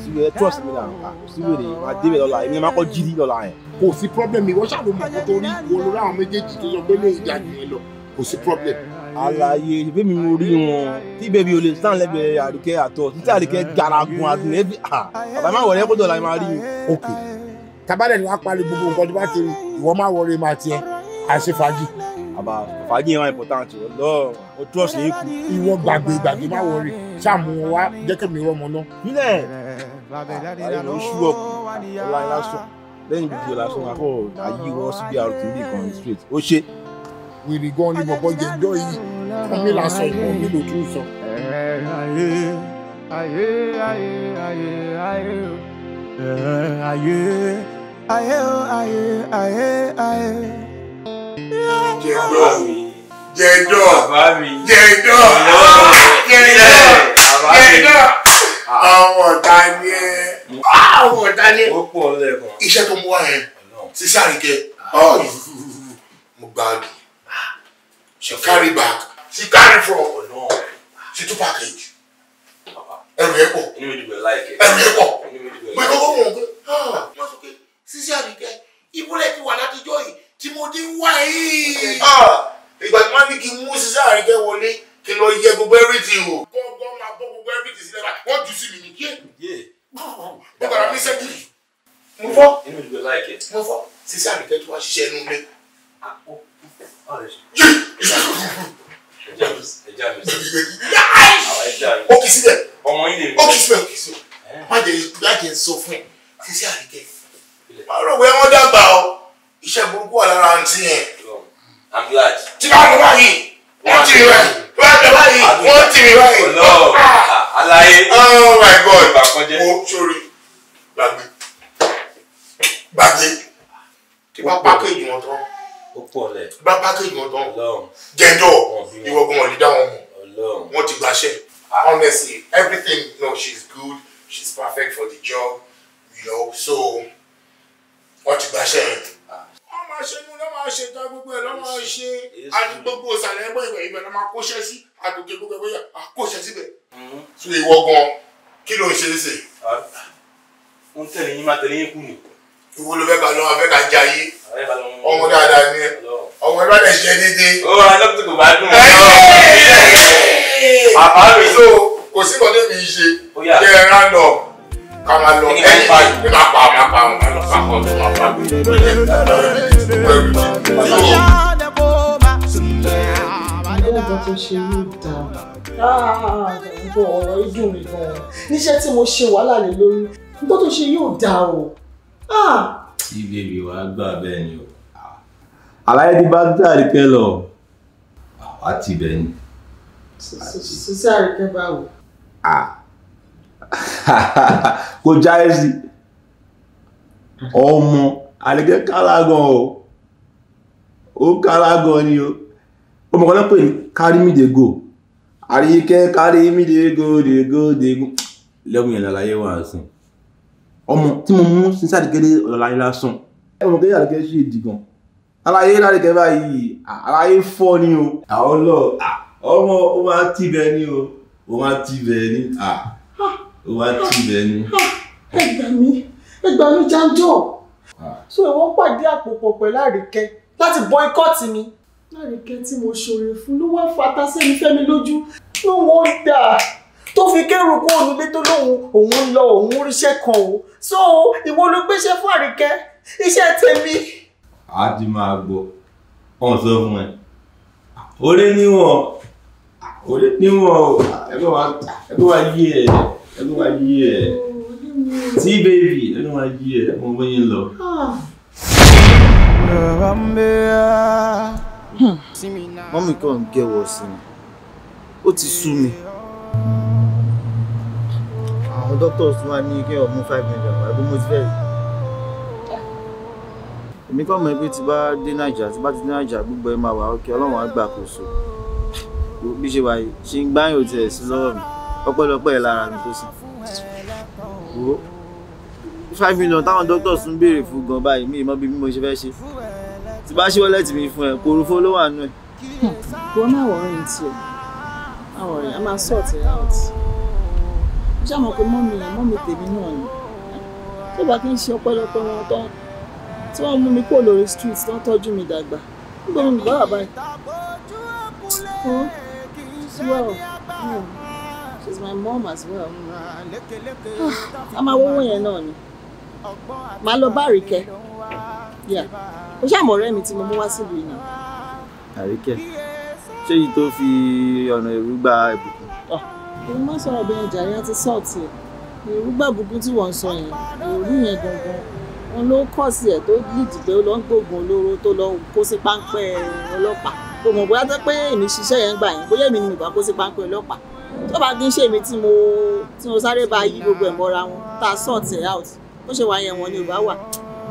sí wèrè trust mi náà kò sí wèrè máa débẹ̀ lọ́la èmi máa kọ́ jírí lọ́la yẹn. kò sí problem ìwọ ṣàlùmọ̀ kó tó rí ìwọ lórí àwọn méjèèjì tó sọ pé lè jáde yẹn lọ kò sí problem. àlàyé ìfẹ́ mi mo rí wọn tí bẹ́ẹ̀ bí o lè stand lẹ́gbẹ̀ẹ́ Àríkẹ́ àtọ̀ títí Àríkẹ́ garagun àdùn ẹbí bàbá máa wọlé kótó la máa rí i. ok tabalẹ̀ ni wàá parí gbogbo nǹkan tó bá ti rí ìwọ máa wọlé máa tiẹ̀ àṣẹ fàájì. àbá fàájì yẹn wá important lọ o trust yín kù. ìwọ gbàgbé máa wọlé ṣáàmù wọn wá jẹ́ kí mi rọmọ náà. nílẹ̀ àyè ló ṣú ọ̀pọ̀ ọ̀la ńlá sọ lẹ́yìn gbogbo lásán akọ ayé wọ́n síbi àrùtún bí kan straight ó ṣe. wèrè gan ni bọ̀bọ̀ jẹ jọ yìí fún mi lásán ìwọ nílò tún sọ. jẹ̀dọ̀ àwọn ọ̀tá ni ẹ ó pọ̀ lẹ́ẹ̀kan. iṣẹ́ tó mú wá yẹn sísá Àríkẹ́ mo gbàgbé she carry back she carry from she to package ẹrù ẹ pọ̀ ẹrù ẹ pọ̀ mo kọ́kọ́ mọ̀ pé wọ́n sọ pé sísá Àríkẹ́ ìbúlẹ̀ ti wà látijọ́ yìí tí mo ti ń wá yìí ìgbà tí wọ́n ní kí n mú sísá Àríkẹ́ wọlé kí n lọ yẹ gbogbo everything o gbọ́ngàn máa bọ́ gbogbo everything sílẹ̀ báyìí wọ́n jù sí mi ní yé mo gbàdá ní sẹ́kìrì mo fọ́ sísá Àríkẹ́ tó wá ṣiṣẹ́ inú ilé. ó kì í síbẹ̀ ó kì í síbẹ̀ má jẹ́ sọ fún ẹ sísá Àríkẹ́ má rò pé wọ́n dàgbà o iṣẹ́ burúkú wà lára àǹtí yẹn. I'm glad. tí bá lọ báyìí wọ́n tì mí báyìí wọ́n tì mí báyìí. Alaye. Oh my God. Mo sori gbàgbé tí bá pákéjì wọn tán. ó pọ̀ lẹ̀. bá pákéjì wọn tán. jẹjọ ìwọ̀gùn wọn lè dá wọn mọ̀ wọ́n ti gbàṣẹ. Honestly everything she's good she's perfect for the job so wọ́n ti gbàṣẹ yẹn. wọ́n máa ṣe inú lọ́ máa ṣe ta gbogbo ẹ̀ lọ́ máa ṣe àti gbogbo ìsàlẹ̀ ẹgbẹ́ ìbẹ̀ lọ́ máa kóṣẹ́ sí àdùkè gbogbo ẹgbẹ́ yà kóṣẹ́ síbẹ̀. so ìwọ̀gùn kí ló ń ṣe é sè. ń tẹ̀lé yín máa tẹ̀lé yín kú ni. ìwọ ló fẹ́ ká lọ afẹ́ ká jayé ọmọ dáadáa ni ọmọ ẹgbẹ́ rẹ̀ ṣe déédéé. ó wà lọ́pọ̀ tó kò bá dùn. bàbá mi so kò sí nǹkan tó mi ṣe jẹ́ ẹran lọ ká máa lọ ẹ̀yìn ní máa pa máa pa máa lọ pa kọ́ tó máa pa mi. ọ̀gá tó ṣe yóò dáa ọ̀rọ̀ ìdùn mi gan-an níṣẹ́ tí mo ṣe wàhálà lé lórí nǹkan tó ṣe yóò dáa o. tí bèbí wa gbà bẹ́ẹ̀ ni o. Àlàyé ti bá dá Àríkẹ́ lọ wá ti bẹ̀ ni. sísá Àríkẹ́ báwo. kò jáde sí ọmọ Àríkẹ́ kálá gan o ó kálá gan ni o ọmọ kan náà pè ní carry me dey go Àríkẹ́ carry me dey go dey go dey go lẹ́gùn yẹn lálàyé wà sí ọmọ tí mo mú sí sàdìkéde ọ̀làláyé lásán ọmọ kẹ́yà Àríkẹ́ sí èdì gan aláyé lárìkẹ́ báyìí aláyé fọ́ ni o àwọn lọ ọmọ ó máa tìbẹ̀ ni o ó máa tìbẹ̀ ni ó máa tìbẹ̀ ni. ẹgbà mi jájọ́ so ìwọ́n pàdé àpòpọ̀ pẹ̀lú Àríkẹ́ láti boycott mi. Àríkẹ́ tí mo ṣòro fún ló wá fata sẹ́ni fẹ́mi lójú ló wọ́n dà tó fi kẹ́rù kó onílé tó lóhun òun lọ òun ríṣẹ́ kan o so ìwọ ló gbéṣẹ́ fún Àríkẹ́ iṣẹ́ tèmi. A ti máa gbọ́ ọ̀n sọ fún ẹ orí níwọ̀n ẹgbẹ́ wa yí ẹ̀ tí bèbí ẹgbẹ́ wa yí ẹ̀ ọmọ bóyá lọ. mọ́mí kan gẹ̀wọ̀ sí mi ó ti sú mi àwọn doctors wá ní kí ọmú 5 million ẹgbẹ́ mo ti fẹ́ èmi kọ́ mọ̀ pé tí bá dé Naija gbogbo ẹ máa wà ókè Ọlọ́run á gbàkóso bí ṣe wà yìí ṣe ń gbáyìn òtí ẹ̀ sí lọ́wọ́ mi ọpẹ́lọpẹ́ ẹ̀ lára mi tó sì. 5 million táwọn doctors tún béèrè fún gan báyìí mi ìmọ̀ bí mo ṣe fẹ́ ṣe tí bá ṣí wọ́lẹ́tì mi fún ẹ korofo ló wà nù ẹ̀. Wọ́n máa wọ̀rọ̀ yìí tí o máa wọ̀rọ̀ yìí a máa sort it out. Ṣé àmọ́ pé mọ́mì tèmi náà ni tó bá kí n ṣe ọpẹ́lọpẹ́ wọn tán tí wọ́n mú mi kó lórí street tán tọ́jú mi dàgbà nígbà mi bá wà báyìí. Well, she's my mom as well. A máa wọ́wọ́ yẹn náà ni. Màá lọ bá Àríkẹ́. Ó ṣàmọ̀ ọ̀rẹ́ mi tí mo mú wá sílùú yìí náà. Àríkẹ́ ṣé èyí tó fi ọ̀nà èrú gba ìbùkún? Èmi máa sọ̀rọ̀ bí ẹja yẹn ti sọ́ọ̀tì ẹ̀. Èrú gba ìbùkún tí wọ́n ń sọ yẹn. Èrú yẹn gangan. Wọ́n ló kọ̀ sí ẹ̀ tó lìdí pé ó lọ ń gbógun olóró tó lọ kó sí páńpẹ́ ọlọ́pàá. Kò mọ̀ bóyá tó pé èmi ṣiṣẹ́ yẹn gbà yẹn bóyá èmi ni mi bá kó sí páńpẹ́ ọlọ́pàá. Tó bá kí n ṣe èmi tí mo sáré bá yí gbogbo ẹ̀ mọ́ra wọn tá a sort it out. Ó ṣe wà yẹn wọn ni ò bá wà.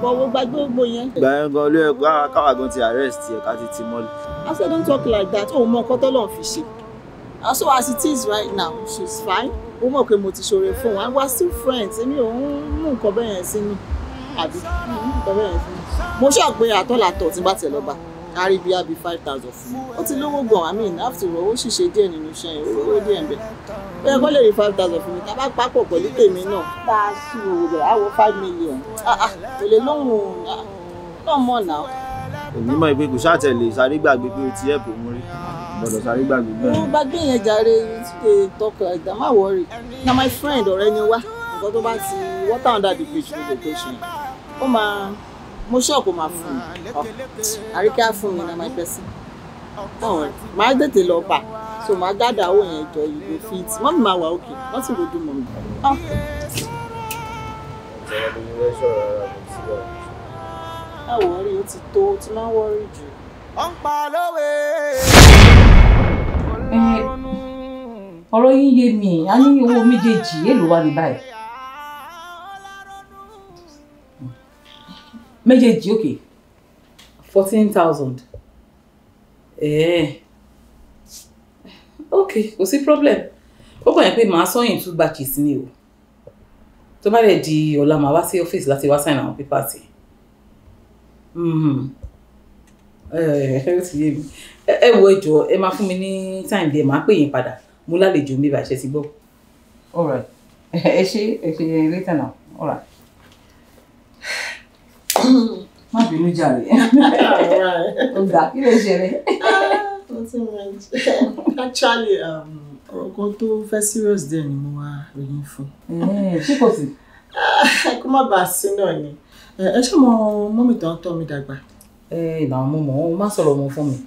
Bọ̀wọ̀ gbàgbé gbogbo yẹn. Ìgbà yẹn gan ló yẹ káwá gan ti arrest ẹ̀ ká ti mọ́lẹ̀. I said don't talk like that. Ó mọ nǹkan t'Ọlọ́run fi ṣe. So as it is right now, she's fine. Ó mọ̀ pé mo ti ṣoore fún wọn. We are still friends. Èmi ò ń mú nǹkan bẹ́ẹ̀ yẹn sínú. Àbí nǹkan bẹ́ẹ̀ yẹn sínú. Mo ṣọ́ pé àtọ́làtọ̀ tí bá tẹ̀ lọ́ba. A rí bí i 5,000 fún mi. Ó ti lówó gan. I mean after all, ó sì ṣe díẹ̀ nínú iṣẹ́ yẹn. Ó díẹ̀ ń bẹ̀. Ó yẹ kó lè rí 5,000 fún mi. Tá a bá papọ̀ pẹ̀lú tèmi náà. Tá a ṣí owó bẹ̀rẹ̀, á wọ 5 million. Kò lè lóhùn náà mọ̀ náà. Èmi mọ̀ pé kò ṣàtẹ̀lé sáré gbàgbé pé o ti ẹ̀pọ̀ mú rí. Gbọ́dọ̀ sáré gbàgbé bẹ́ẹ̀. Mo bá gbé yẹn jàre talk like that, má worry. Na my friend ọ̀rẹ́ ni wá. Nǹkan tó bá ti water under the bridge ló lè tó ṣe. Ó máa mo ṣọ́ọ̀pù máa fún mi. Àríkẹ́ á fún mi na my person. Máa tètè lọ bà. So máa gádà owó yẹn jọ ìlú fit. Mọ́mí máa wà òkè. Wọ́n sì lójú mọ́ mi. Má worry, ó ti tó, ó ti máa worry jù. Ọ̀rọ̀ yín yé mi, a ní owó méjèèjì èlò wà ní báyìí. Méjèèjì okay. 14,000. Okay, kò sí problem. Ó kàn yẹn pé màá sọ́yìn 2 batches ni o. Tó bá dẹ̀ di ọ̀la màá wá sí ọ́fíìsì láti wá sign àwọn papers. Ó ti yé mi. Ẹ wo ẹjọ́ ẹ máa fún mi ní time díẹ̀ máa pè yín padà. Mo lálejò mi bá ṣe ti gbọ́. All right. Ẹ ṣe later now. All right. Má bínú jàre. Ọ̀gá kí ló ṣẹlẹ̀? Actually, ọ̀rọ̀ kan tó fẹ́ serious dẹ̀ ni mo wá rí fún. Ṣé kò sí? Kó má bàa sí náà ni. Ẹ ṣe mọ mọ́mì tó ń tọ́ mi dàgbà. Ìlànà mo mọ̀ ọ́n má sọ̀rọ̀ wọn fún mi.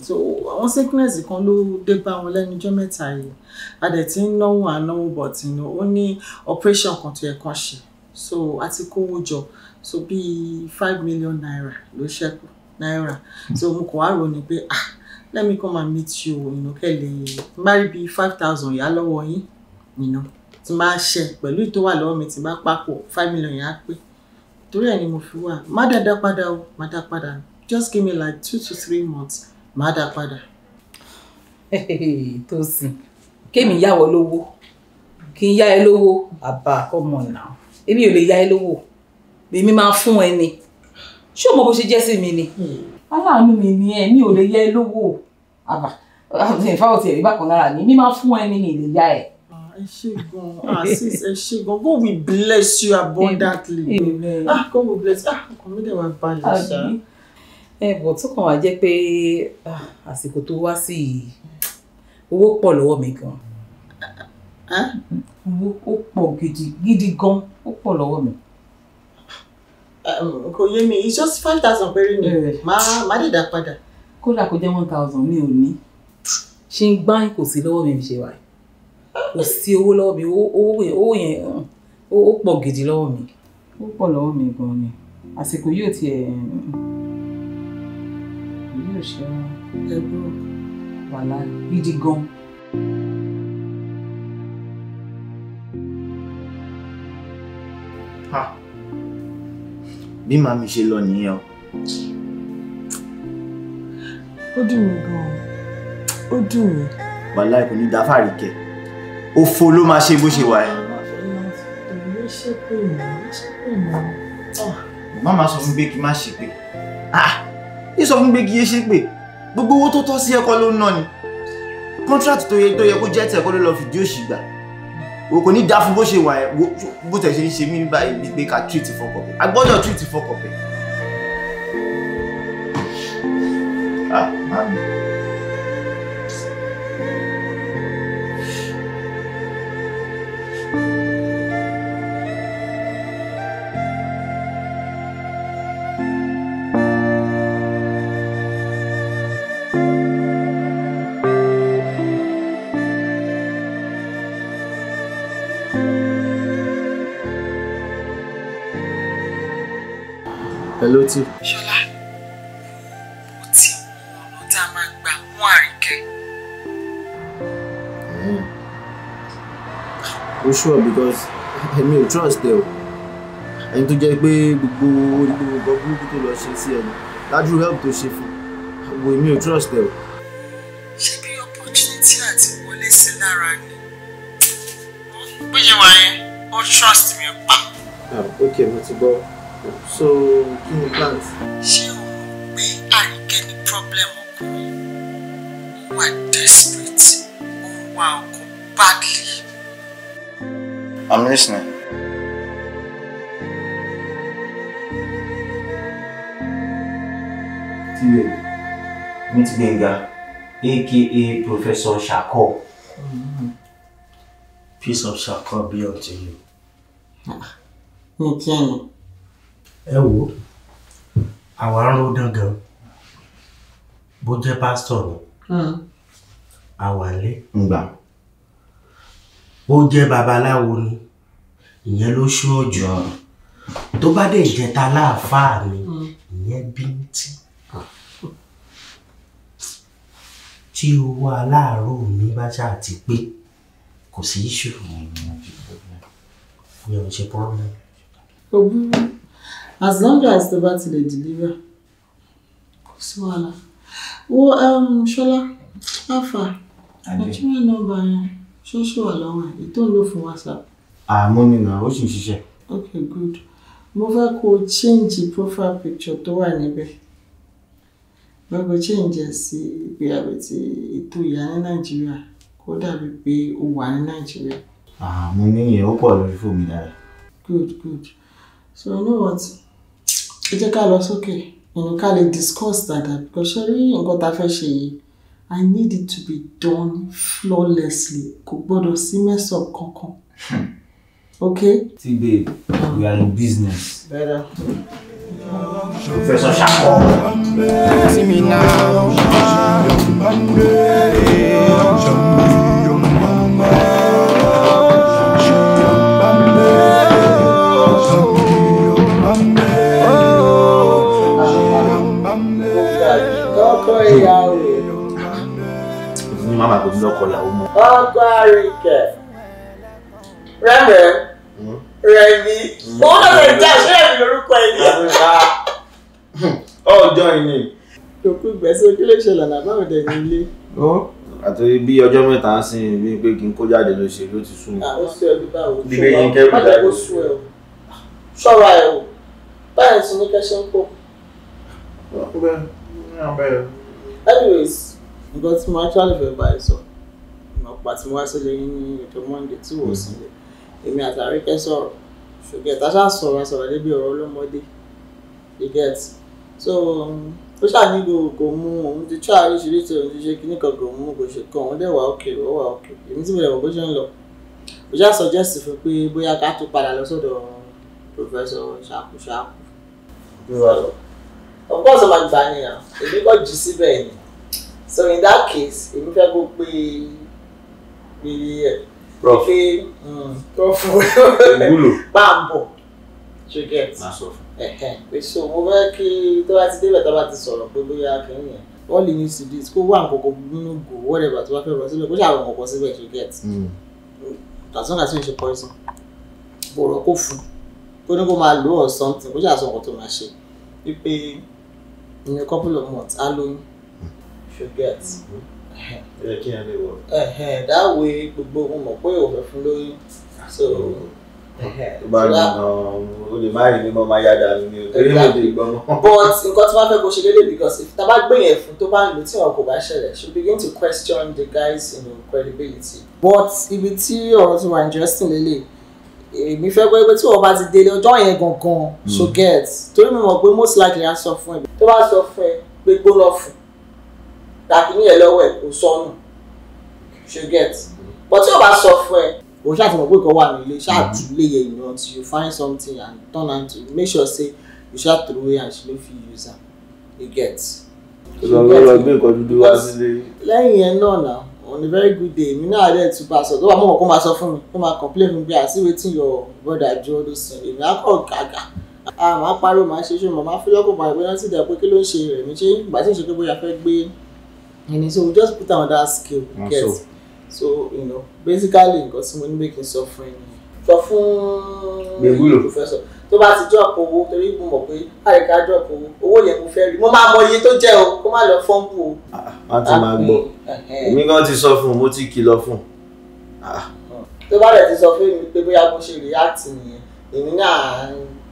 So àwọn sickness kan ló dé bá wọn lẹ́nu ọjọ́ mẹ́ta yìí. A dẹ̀ ti ń náwó ànáwó but ó ní operation kan tó yẹ kán ṣe. So a ti kówó jọ. So bí 5 million naira ló ṣẹ́kù náírà. So mo kàn wá rò ní pé let me come and meet you, kẹ́lẹ̀ má rí bí 5,000 yá lọ́wọ́ yín, tí máa ṣe pẹ̀lú ìtò wà lọ́wọ́ mi tí bá papọ̀ 5 million yá pé. Torí ẹ̀ ni mo fi wà. Má dá padà o, má dá padà. Just give me like 2 to 3 months. Má dá padà. Tosin, kémi yáwọ lówó. Kí n yá ẹ lówó, àbá come on now. Èmi ò lè yá ẹ lówó. Èmi máa fún ẹ ni. Ṣé o mọ bó ṣe jẹ́ sí mi ni? Aláàánú mi ni ẹ, mi ò lè yá ẹ lówó. Àbá, ìfáwọ̀ tí ẹ̀rí bákan lára ni, mi máa fún ẹ ni mi lè yá ẹ. Ẹ ṣé gan, sis, ẹ ṣé gan. God will bless you abundantly. Amen. God will bless. Ọkàn mi dẹ̀ wá balẹ̀ ṣá. Bọ̀ tó kàn wá jẹ́ pé àsìkò tó wá sí yìí, owó pọ̀ lọ́wọ́ mi gan. Owó ó pọ̀ gidi gan, ó pọ̀ lọ́wọ́ mi. Kò yé mi, it's just 5,000 péré ni. Má dé dá padà. Kódà kó jẹ́ 1,000 mi ò ní. Ṣé ń gbá kò sí lọ́wọ́ mi ṣe wà? Kò sí owó lọ́wọ́ mi, owó yẹn ó pọ̀ gidi lọ́wọ́ mi. Ó pọ̀ lọ́wọ́ mi gan ni. Àsìkò yóò tiẹ̀ yóò ṣe ẹgbẹ́ wàhálà gidi gan. Bí màmí ṣe lọ nìyẹn o. Ó dùn mí gan-an. Ó dùn mí. Wàláì kò ní dá Fàríkẹ́. Òfò ló máa ṣe bó ṣe wà ẹ́. Màmá sọ fún pé kí má ṣe pé. Ní sọ fún pé kí yé ṣe pé. Gbogbo owó tó tọ́ sí ẹ̀kọ́ ló ń ná ni. Contract tó yẹ kó jẹ́ tẹ̀ kó ló lọ fìdí òṣì gbà. O kò ní dá fún bó ṣe wà ẹ́. Bó tẹ̀ ṣe ń ṣe mí báyìí pé ká treat fọkọ̀pẹ̀. A gbọ́dọ̀ treat fọkọ̀pẹ̀. Mami. Hello, T. Ṣọlá, mo ti mọ ọ̀nà tá a máa gbà mú Àríkẹ́. O sure because èmi ò trust ẹ o. Ẹni tó jẹ́ pé gbogbo nǹkan burúkú tó lọ ṣe sí ẹni. Lájú help tó ṣe fún. Èmi ò trust ẹ o. Ṣé bí opportunity àti wọlé sí lára ni? Bó ṣe wà yẹn, ó trust mi pa. Okay, mo ti gbọ́. So, kí ni plans? Ṣé o mọ̀ pé Àríkẹ́ ní problem ọkùnrin? Ó wà desperate. Ó ń wá ọkọ badly. I'm listening. Tiwe, meet Benga, aka Professor Shako. Peace of Shako be unto you. Nìkẹ́ni. Ẹ wo, àwa ń ro dangan. Bó jẹ́ pásítọ̀ ni. Àwàlé. Ngbà. Bó jẹ́ babaláwo ni. Ìyẹn ló ṣóòjù. Tó bá dé ìjẹta láàfáà ni. Ìyẹn bíntí. Tí owó aláàárọ̀ mi bá ṣáà ti pé kò sí issue. Mi ò ṣe problem. As long as the battle they deliver. Swala. Wo Ṣọlá, how far? What's your number? Show along. You don't know for WhatsApp. Money now, ó sì ń ṣiṣẹ́. Okay, good. Mo fẹ́ kó change the profile picture tó wà níbẹ̀. Mo fẹ́ kó change ẹ̀ sí bí àbẹ̀tì ètò ìyá ní Nàìjíríà kó dàbí pé ó wà ní Nàìjíríà. Mo ní ìyẹn ó pọ̀ lórí fóònù mi dára. Good, good. So you know what? Ẹ jẹ́ ká lọ sókè. Ká lè discuss that because ṣẹ́rí nǹkan tá a fẹ́ ṣe yìí. I need it to be done flawlessly. Kò gbọ́dọ̀ sí mess up kankan. Okay? Babe, we are in business. Better. Professor Shako. See me now. Mama kò ní lọ́kọ ìyàwó mọ́. Ọkọ Àríkẹ́. Rẹ́mẹ̀. Rẹ̀mí. Owó náà lè jẹ́ àṣírí ẹ̀mí lórúkọ ẹ̀mí. Ọjọ́ ìní. Òkú gbẹ̀sẹ̀ kí ló ṣẹlẹ̀ lábáwọ̀ dẹ̀ ní ilé. Àti bí ọjọ́ mẹ́ta sí bí pé kí n kó jáde ló ṣe ló ti sún mi. Ó sú ẹ bí báwo. Bí méjì ń kẹ́rù jáde. Má jẹ́ kó sú ẹ o. Ṣọ́ra ẹ o. Báyìí tún ní kẹ́sẹ̀ ń pò. Anyways, nǹkan tí mo actually fẹ́ bá ẹ sọ. Ọ̀pá tí mo wá sílé ní ọjọ́ Monday tí wò sílé. Èmi àti Àríkẹ́ sọ̀rọ̀. Ṣùgbọ́n ìtaṣà sọ̀rọ̀ débi ọ̀rọ̀ ọlọ́mọdé. You get. So, ó ṣàní kò mú òun ti try oríṣiríṣi òun ti ṣe kíní kan kò mú kò ṣe kan òun dẹ̀ wà okay ó wà okay. Èmi tí mo lè mọ̀ bó ṣe ń lọ. Mo ṣáà suggest fún pé bóyá ká tún padà lọ sọ́dọ̀ Professor Ṣàkúṣàkú. Of course, I'm gbà ni à. Èmi kò jù síbẹ̀ ni. So in that case, èmi fẹ́ kó pé prof Bambo. You get. So mo fẹ́ kí tó bá ti débẹ̀ tó bá ti sọ̀rọ̀ pé bóyá kìíní yẹn. All he needs to do is kó wá nǹkan kan nínú go whatever tó bá fẹ́ rọ síbẹ̀ kó ṣàwọn nǹkan kan síbẹ̀ you get. As long as you ṣe poison. Bọ̀rọ̀ kó fún. Kó ní kó máa lò or something kó ṣàṣọ nǹkan tó máa ṣe. Wípé in a couple of months, alone should get. That way, gbogbo wọn mọ̀ pé òfẹ́ fún lóyún. So, but nǹkan tí wọ́n fẹ́ kó ṣe lélẹ̀ because if tá bá gbé yẹn fún tó bá ń lò tí wọn kò bá ṣẹlẹ̀, she begin to question the guy's credibility. But ibi tí ọ̀rọ̀ ti wà interesting lélẹ̀, èmi fẹ́ pé tí wọ́n bá ti délé ọjọ́ yẹn gangan so get torí mi mọ̀ pé most likely á sọ fún ẹ tó bá sọ fún ẹ pé gbóná fún tàbí ní ẹ lọ́wọ́ ẹ kò sọnù so get but tí wọ́n bá sọ fún ẹ o ṣáà ti mọ̀ pé kò wà nílé ṣáà tún lé yẹ ìyàn until you find something and turn am to make sure say you ṣáà throw away and she no fit use am you get. lọ́wọ́ gbé nǹkan dúdú wá sílé. lẹ́yìn yẹn náà náà on a very good day mi náà dẹ̀ tún bá sọ tó wà mọ̀ kó máa sọ fún mi kó máa complain fún mi bí àti wetin your brother do all those things èmi á kọ̀ gàgà máa pariwo máa ṣe ṣe mọ̀ máa fún lọ́kọ̀ máa gbé náà sí ìdá pé kí ló ń ṣe rẹ̀ mi ṣe ìgbà tí ń ṣe pé bóyá fẹ́ gbé ẹni so we just put am on that scale get so you know basically nǹkan tí mo ní make n sọ fún ẹni sọ fún professor tó bá ti drop owó torí mo mọ̀ pé àyíká drop owó yẹn mo fẹ́ rí mo máa mọ iye tó jẹ́ o kó má lọ fọ́nbù o. wọ́n ti máa gbọ́ èmi gan ti sọ fún un mo ti kìlọ̀ fún un. tó bá rẹ̀ ti sọ fún mi pé bóyá mo ṣe react nìyẹn èmi náà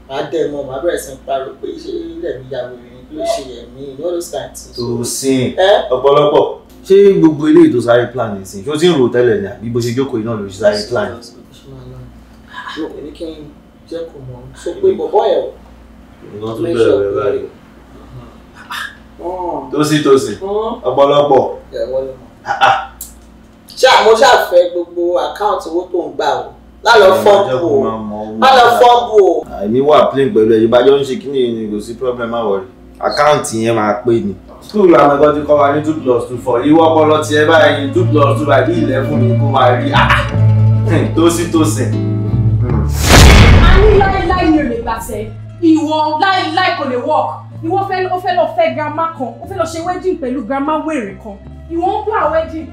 máa dẹ̀ mọ́ máa bẹ̀rẹ̀ sí ń pariwo pé ṣé ilẹ̀ mi yà wèrè ni kí ló ṣe ẹ̀mí ní all those kind of things. tó sin ọ̀pọ̀lọpọ̀ ṣé gbogbo eléyìí tó sáré plan ní sin ṣé o ti ń rò tẹ́lẹ̀ ní àbí bó ṣe jókòó iná ló ṣe sáré plan. ní kí n jẹ́ kó mọ̀ so pé bọ̀bọ̀ ẹ̀ o. ìwọ́n tún bẹ̀rẹ̀ báyìí. tósí ọ̀pọ̀lọpọ̀. mo ṣàfẹ́ gbogbo àkáǹtì owó tó ń gbà o lálọ́ fọ́ọ̀bù o. èmi wà plain pẹ̀lú ẹ̀yìn bájọ́ ń ṣe kí ni kò sí problem àwọ̀rì àkáǹtì yẹn máa pè ní. school àwọn ẹgbẹ́ ti kọ́ wa ní 2+2 4 ìwọ ọpọlọ tiẹ̀ báyìí 2+2 by 11 ni kó máa rí tósí. a ní láíláí ni ò lè gbàṣẹ ìwọ láíláí kò lè work ìwọ ó fẹ́ lọ fẹ́ grandma kan ó fẹ́ lọ ṣe wedding pẹ̀lú grandma wèrè kan ìwọ ń plan wedding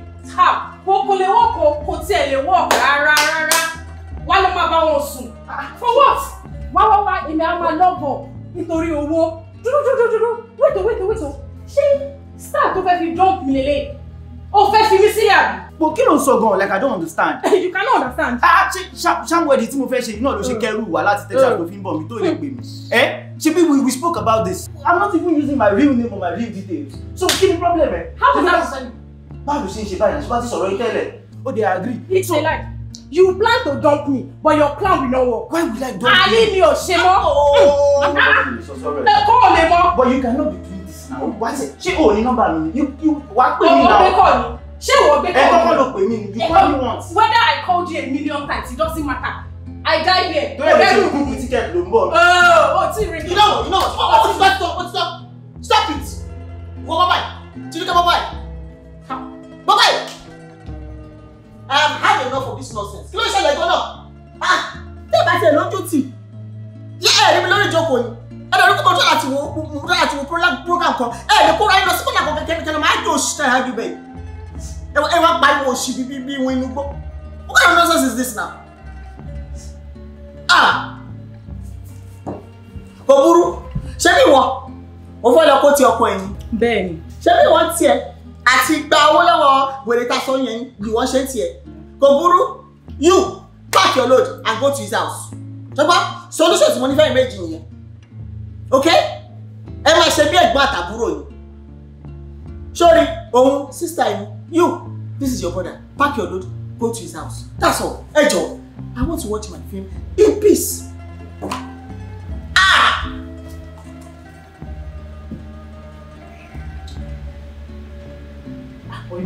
kò lè work kò tiẹ̀ lè work rárá wá ló máa bá wọn sùn for what wá èmi á máa lọ́bọ̀ nítorí owó dúró wait ṣé star tó fẹ́ fi dump mi lélẹ̀ ó fẹ́ fi mí sílẹ̀ àbí. But kí ló ń sọ gan like I don't understand. You cannot understand. Ṣáwọ́ẹ̀dì tí mo fẹ́ ṣe yìí náà ló ṣe kẹ́rù wá láti Texas ló fi ń bọ̀ mi tó lè pè mí. Ṣebí we spoke about this. I'm not even using my real name or my real details. So kí ni problem ẹ? How does that happen? Báwo ló ṣe ń ṣe báyìí? Ṣé bá ti sọ̀rọ̀ yìí tẹ́lẹ̀? Ó dey agree. It's a lie. You plan to dump me, but your plan will not work. Why would I dump you? Ali mi ò ṣe mọ́. Lẹ́kọ́ ò lè mọ́. But you cannot be doing this now. Wá ṣe ṣé o ní nọ́mbà mi ni? Wá pè mí now. Ọmọ gbẹ́kọ̀ ni. Ṣé ìwọ gbẹ́kọ̀ ni? Kọ́kọ́ ló pè mí ni. You call me once. Whether I called you a million times, it doesn't matter. I died here. Don't let me Google ticket ló ń bọ̀. Oh, tí rí mi. You know, stop it. Wọ́n bye-bye. Chinuka bye-bye. Bye-bye. I have had enough of this nonsense. Kí ló ń ṣẹlẹ̀ gan-an? Tẹ́ bá tiẹ̀ lójú tì. Yé ẹ̀rí mi lórí ìjókòó ni. Ẹ̀rọ orúkọ mọ́tò láti wo program kan. Lè kóra yín lọ sí kọ́nà kan kẹ́kẹ́ máa jò ṣì náà bí bẹ́ẹ̀. Ẹ wá pariwo òṣì bí ìwọ̀n inú gbọ́. What kind of nonsense is this now? Kò burú. Ṣé bí wọ́n? Mo fẹ́ lọ kó ti ọkọ ẹ̀yìn. Bẹ́ẹ̀ni. Ṣé bí wọ́n tiẹ̀? Àti gba owó lọ́wọ́ wèrè ta sọ yẹn ni wọ́n ṣe tiẹ̀. Kò burú. You pack your load and go to his house. Ṣùgbọ́n solution tí mo ní fẹ́ méjì nìyẹn. Okay? Ẹ máa ṣe bí ẹ̀gbọ́n àtàbúrò yìí. Sorry, òun sister yìí. You, this is your brother. Pack your load, go to his house. That's all. Ẹ jọ̀ọ́, I want to watch my film in peace.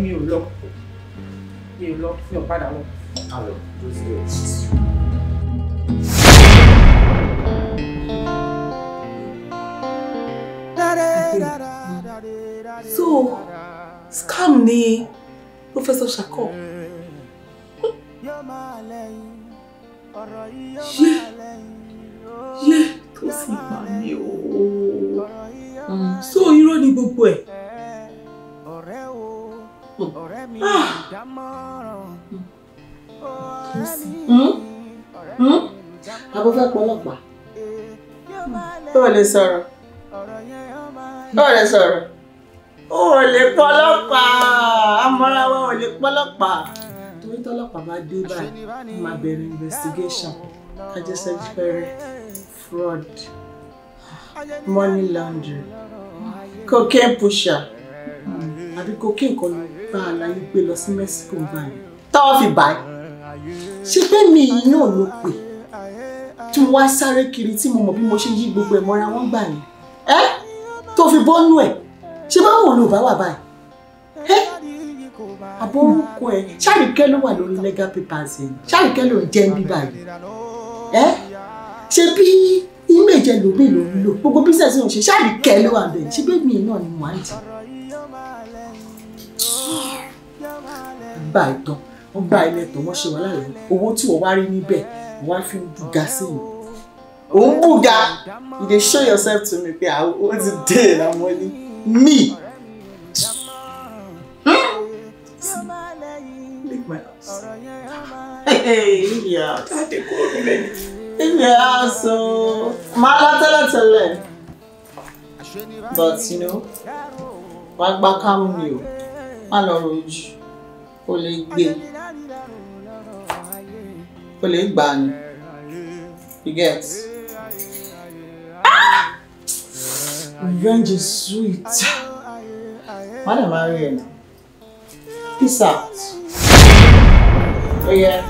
Mi ò lọ mi ò padà lọ. Hello, let's do it. So, scam ni Professor Shako. Yé tó sì máa ní o. So, irọ́ ni gbogbo ẹ̀. Abo fẹ́ pọlọ́pàá. Tó lè sọ̀rọ̀. Ọ̀rẹ́ sọ̀rọ̀. Ó lè pọ́lọ́pàá. Amọ́ra wa ò lè pọ́lọ́pàá. Torí tọ́lọ́pàá bá dé báyìí, wọ́n máa bẹ̀rẹ̀ investigation. Ajẹ́sẹ́fẹ́rẹ́, fraud, money laundering, cocaine pusher. Àbí cocaine kan ló bá aláyé gbé lọ sí Mexico báyìí. Táwọn fi báyìí. Ṣé pé mi yìí náà ló pè? Tí mo wá sáré kiri tí mo mọ̀ bí mo ṣe yí gbogbo ẹ̀ mọ́ra wọ́n gbà ní. Tó fi bọ́nú ẹ̀. Ṣé báwo ló bá wà báyìí? Àbórúkọ ẹ̀ Ṣàríkẹ́ ló wà lórí legal papers ẹ̀. Ṣàríkẹ́ ló ń jẹ́ ń bí báyìí. Ṣé bí image ẹlòmíì ló ń lò? Gbogbo business ló ń ṣe Ṣàríkẹ́ ló wà bẹ́ẹ̀. Ṣé bẹ́ẹ̀ mi náà ni mo á dì? Gbà ìtàn, wọ́n gba ilẹ̀ tán wọ́n ṣe wà láàrin. Owó tí wọ́n wá rí níbẹ̀, wọ́n á fi ń bùgá sí mi. Òun bùgá, you dey show yourself to me pé àwọn ti dé na money. Me. Leave my house. Hey, yeah. Leave my house, so. Tell. But you know, wag back home you. I know Rouge. Ole gbe. Ole gban. You get? Revenge is sweet. Madam Mariam, peace out. Oh yeah.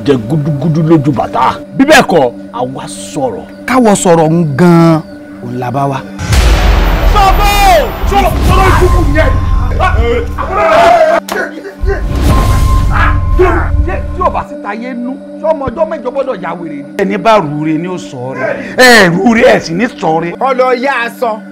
Jẹ gudugudu lójú bàtà bí bẹ́ẹ̀ kọ́ àwa sọ̀rọ̀ káwọ sọ̀rọ̀ ń gan òun la bá wa. sọ̀rọ̀ ìdúkù yẹn. tí o bá sì ta yé nú sọmọ ọjọ́ mẹ́jọ gbọ́dọ̀ ya wèrè ni. ẹni bá rúure ni ó sọ rẹ rúure ẹ sì ní sọ rẹ. ọlọ́ọ̀yà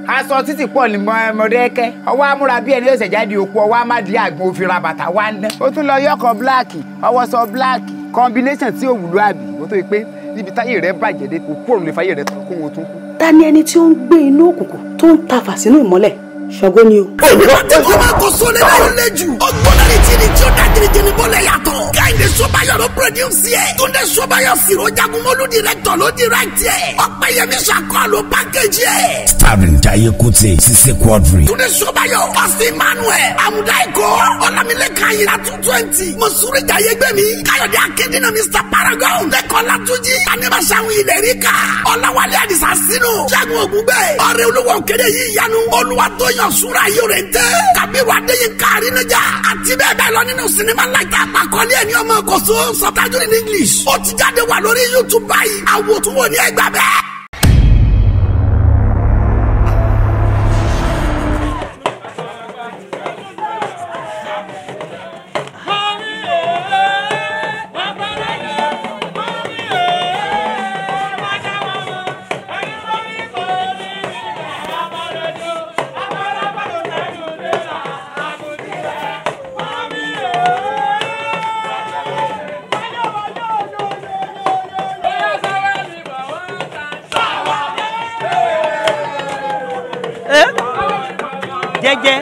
aṣọ títí pọ̀ ní mọ̀ọ́dẹ́kẹ́ ọwọ́ amúra bí ẹni ọ̀sẹ̀ jáde òkú ọwọ́ amádìí àgbọn òfin ra bàtà wá ń dẹ́. ó tún lọ yọkọ̀ bíláàkì ọwọ́ sọ bíláàkì combination tí ò wúlò àbí ó tó yẹ pé níbi táyé rẹ bàjẹ́ dé kò kúrò lè fàyè rẹ kó wọn tún kú. ta ni ẹni tí ó ń gbé inú òkùnkùn tó ń ta fà sínú ìmọ́lẹ̀ Ṣàngó ni o. Olùwàtí kò máa kó sólé láyé lẹ́jù. Ọgbọ́n náà ní tí ni tí ó dá jìnnìjìnnì bọ́lẹ̀ yàtọ̀. Kẹ́hìndé Ṣọ́báyọ̀ ló produce ẹ̀. Túndé Ṣọ́báyọ̀ Sìrò Jagunmọ́lú director ló direct ẹ̀. Ọ̀pẹ̀yẹmí Ṣàkọ́ ló package ẹ̀. Starring Jaiye Kuti, Sise Quadri. Túndé Ṣọ́báyọ̀, Austin Emmanuel, Adeykosh, Ọlámilékan Ayira 220. Mọ̀súrì Jaiye Gbẹ̀mí, Káyọ̀dé Akédènà Mr. Paragon, Lẹ́kọ̀ọ́ Látúnjí, Anímọ̀ṣáwìn Ìlẹ̀ríkà, Ọláwálé Àdìsá Sínú, Ṣẹ́gun Ògúngbè, Ọ̀rẹ́ Olúwa Òkèdè yìí Ìyanu, Olúwatóyìn Ṣúra Yorè tẹ́, Kàbírù Adéyínká Àrínájà, àti bẹ́ẹ̀ bẹ́ẹ̀ lọ nínú sinimá láìka àpàkọ́lé ẹni ọmọ Kòso subtitled in English. Ó ti jáde wà lórí YouTube báyìí, àwòtúnwò ní ẹgbàá bẹ́ẹ̀. jẹ.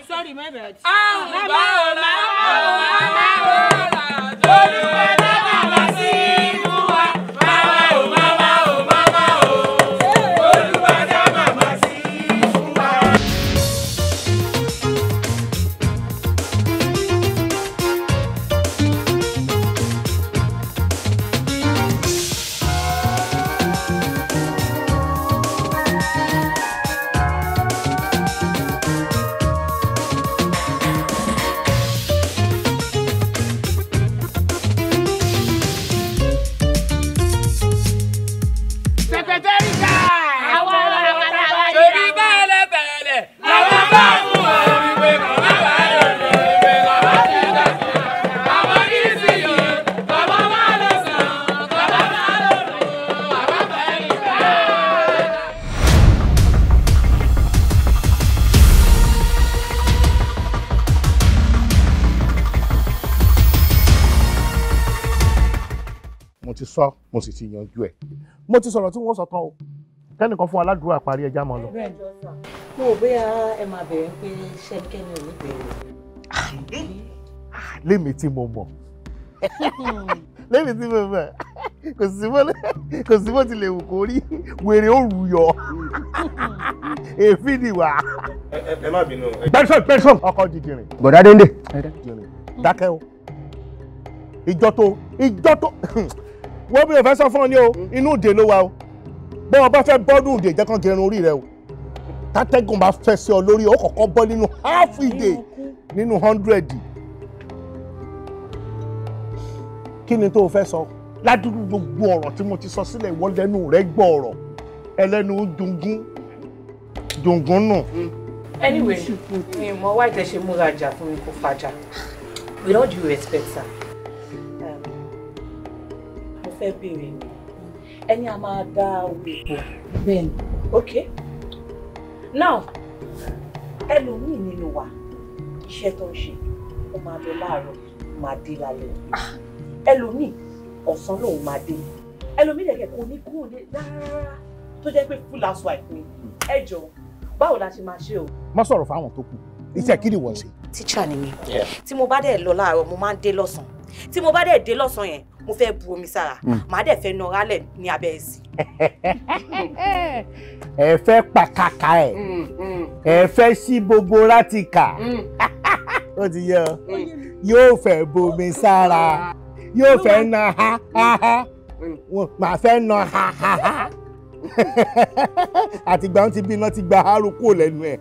Sorry, my bad. sọ mo sì ti yanjú ẹ̀ mo ti sọ̀rọ̀ tí wọ́n sọ tán o kẹ́nìkan fún aládùúrà parí ẹja mọ́ lọ. mo ò bóyá ẹ máa bẹ̀rẹ̀ pé ṣẹ́nikẹ́ni ò ní bẹ̀rẹ̀. lémi tí mo mọ̀ lémi tí mo mọ̀ kò sí bó ti lè wù kó rí wèrè òrù yọ èéfín ni wà. ẹ má bínú. pẹ́sọ̀n ọkọ̀ dìdìrín. bọ̀dá déndé. dákẹ́ o ìjọ tó wọ́n bí o fẹ́ sọ fún ọ ní o inú ìdè ló wà o bí wọ́n bá fẹ́ bọ́dún ìdè jẹ́ kán gẹrun orí rẹ o tátẹ́gùn bá fẹ́ sí ọ lórí o kọ́kọ́ bọ́ nínú half ìdè nínú 100. kí ni tó o fẹ́ sọ ládùúgbò gbogbo ọ̀rọ̀ tí mo ti sọ sílẹ̀ ìwọ lẹ́nu rẹ gbọ́ ọ̀rọ̀ ẹlẹ́nu dùngún nù. Anyway, mi mọ wá ìtẹ̀ṣe múra jà fún mi kó fàjà. With all due respect, sir. Mo fẹ́ béèrè ni. Ẹni a máa dá owó epo. Bẹ́ẹ̀ni. Okay. Now, ẹlòmíì nínú wa, iṣẹ́ tó ń ṣe, ó máa lọ láàárọ̀, máa dé lálẹ́. Ẹlòmíì, ọ̀sán lòun máa dé. Ẹlòmíì lẹ̀kẹ̀ kò ní kúrò ní rárá tó jẹ́ pé full housewife ni. Ẹ jọ̀ọ́, báwo la ṣe máa ṣe o? Má sọ̀rọ̀ fáwọn tó kù. Iṣẹ́ kí ni wọ́n ṣe? Teacher ni mi. Tí mo bá dẹ̀ lọ láàárọ̀, mo máa ń dé lọ́sàn. Tí mo bá dẹ̀ dé lọ́sàn yẹn, mo fẹ́ bu omi sára. Màá dẹ̀ fẹ́ nọra lẹ̀ ní abẹ́ ẹ̀sìn. Ẹ fẹ́ pàkàkà ẹ̀. Ẹ fẹ́ sí gbogbo rátìkà. Ó ti yẹ ọ. Yóò fẹ́ bomi sára. Yóò fẹ́ na ha ha ha. Màá fẹ́ na ha ha ha. Àtìgbà wọn ti bí iná ti gba àárò kúrò lẹ́nu ẹ̀.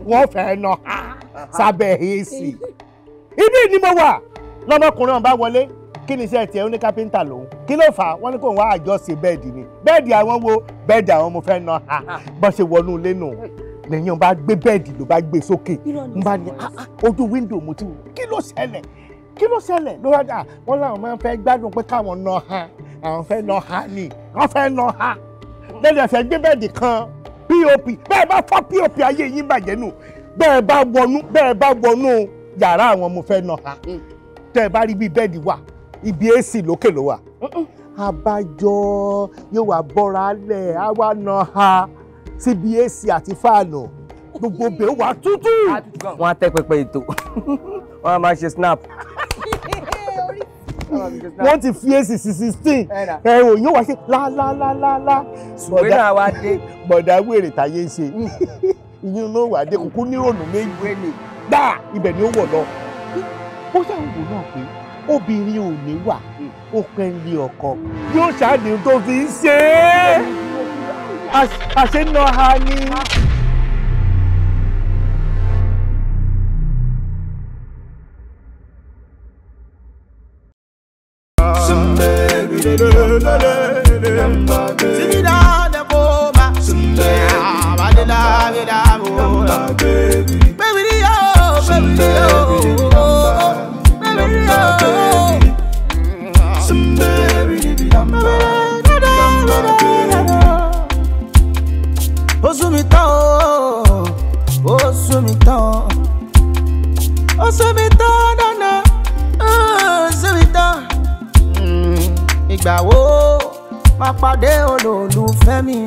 Wọ́n fẹ́ na ha sábẹ́ èsì. Ibi ni mo wà lọ́mọkùnrin ọ̀bá wọlé kí ni iṣẹ́ tiẹ̀ ó ní kápẹ́ńtà lòun kí ló fà á wọ́n ní kó wá àjọṣe bẹ́ẹ̀dì ni bẹ́ẹ̀dì àwọn wo bẹ́ẹ̀dì àwọn mo fẹ́ na ha bọ́n ṣe wọnú ilé nù lẹ́yìn bá gbé bẹ́ẹ̀dì ló bá gbé sókè n bá ní ojú wíńdò mo ti wò kí ló ṣẹlẹ̀ ló wá dà wọ́n láwọn máa ń fẹ́ gbádùn pé káwọn na ha àwọn fẹ́ na ha ni wọ́n fẹ́ na ha lẹ́yìn ẹ̀fẹ̀ gbé bẹ́ẹ̀dì kan pop bẹ́ẹ̀ bá fọ́ pop ayé yín bàjẹ́ nù bẹ́ẹ̀ bá wọnú yàrá àwọn mo fẹ́ na ha tẹ́ ẹ bá rí bí bẹ́ẹ̀dì wà ibi AC lókè ló wà abájọ yóò wá bọ́ra lẹ̀ á wá na ha síbi AC àti fáànù gbogbo bẹ́ẹ̀ wà tútù. wọ́n á tẹ́ pẹpẹ ètò wọ́n á máa ṣe snap. wọ́n ti fi AC sí 16 ẹ̀rọ yóò wá ṣe lálálálá. ṣùgbọ́n náà wá dé. bọ̀dà wèrè táyé ń ṣe ìyẹn ló wà dé kúkú nírònú méjì gbà ibẹ̀ ni ó wọ̀ lọ. ó ṣàwò náà pé obìnrin ò ní wà ó pẹ́ ń lé ọkọ yóò ṣáàdì tó fi ń ṣe é àṣẹ náà ha ni. ìgbà wo máa pàdé olólùfẹ́ mi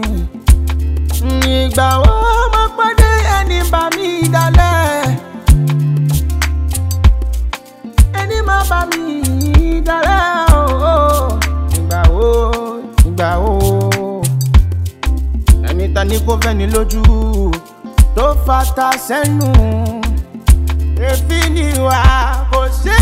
ìgbà wo máa pàdé ẹni bá mi dalẹ̀ ẹni máa bá mi dalẹ̀ ìgbà wo ẹni ta ní kó fẹ́ ní lójú tó fata sẹ́nu èéfín ni wà kò ṣe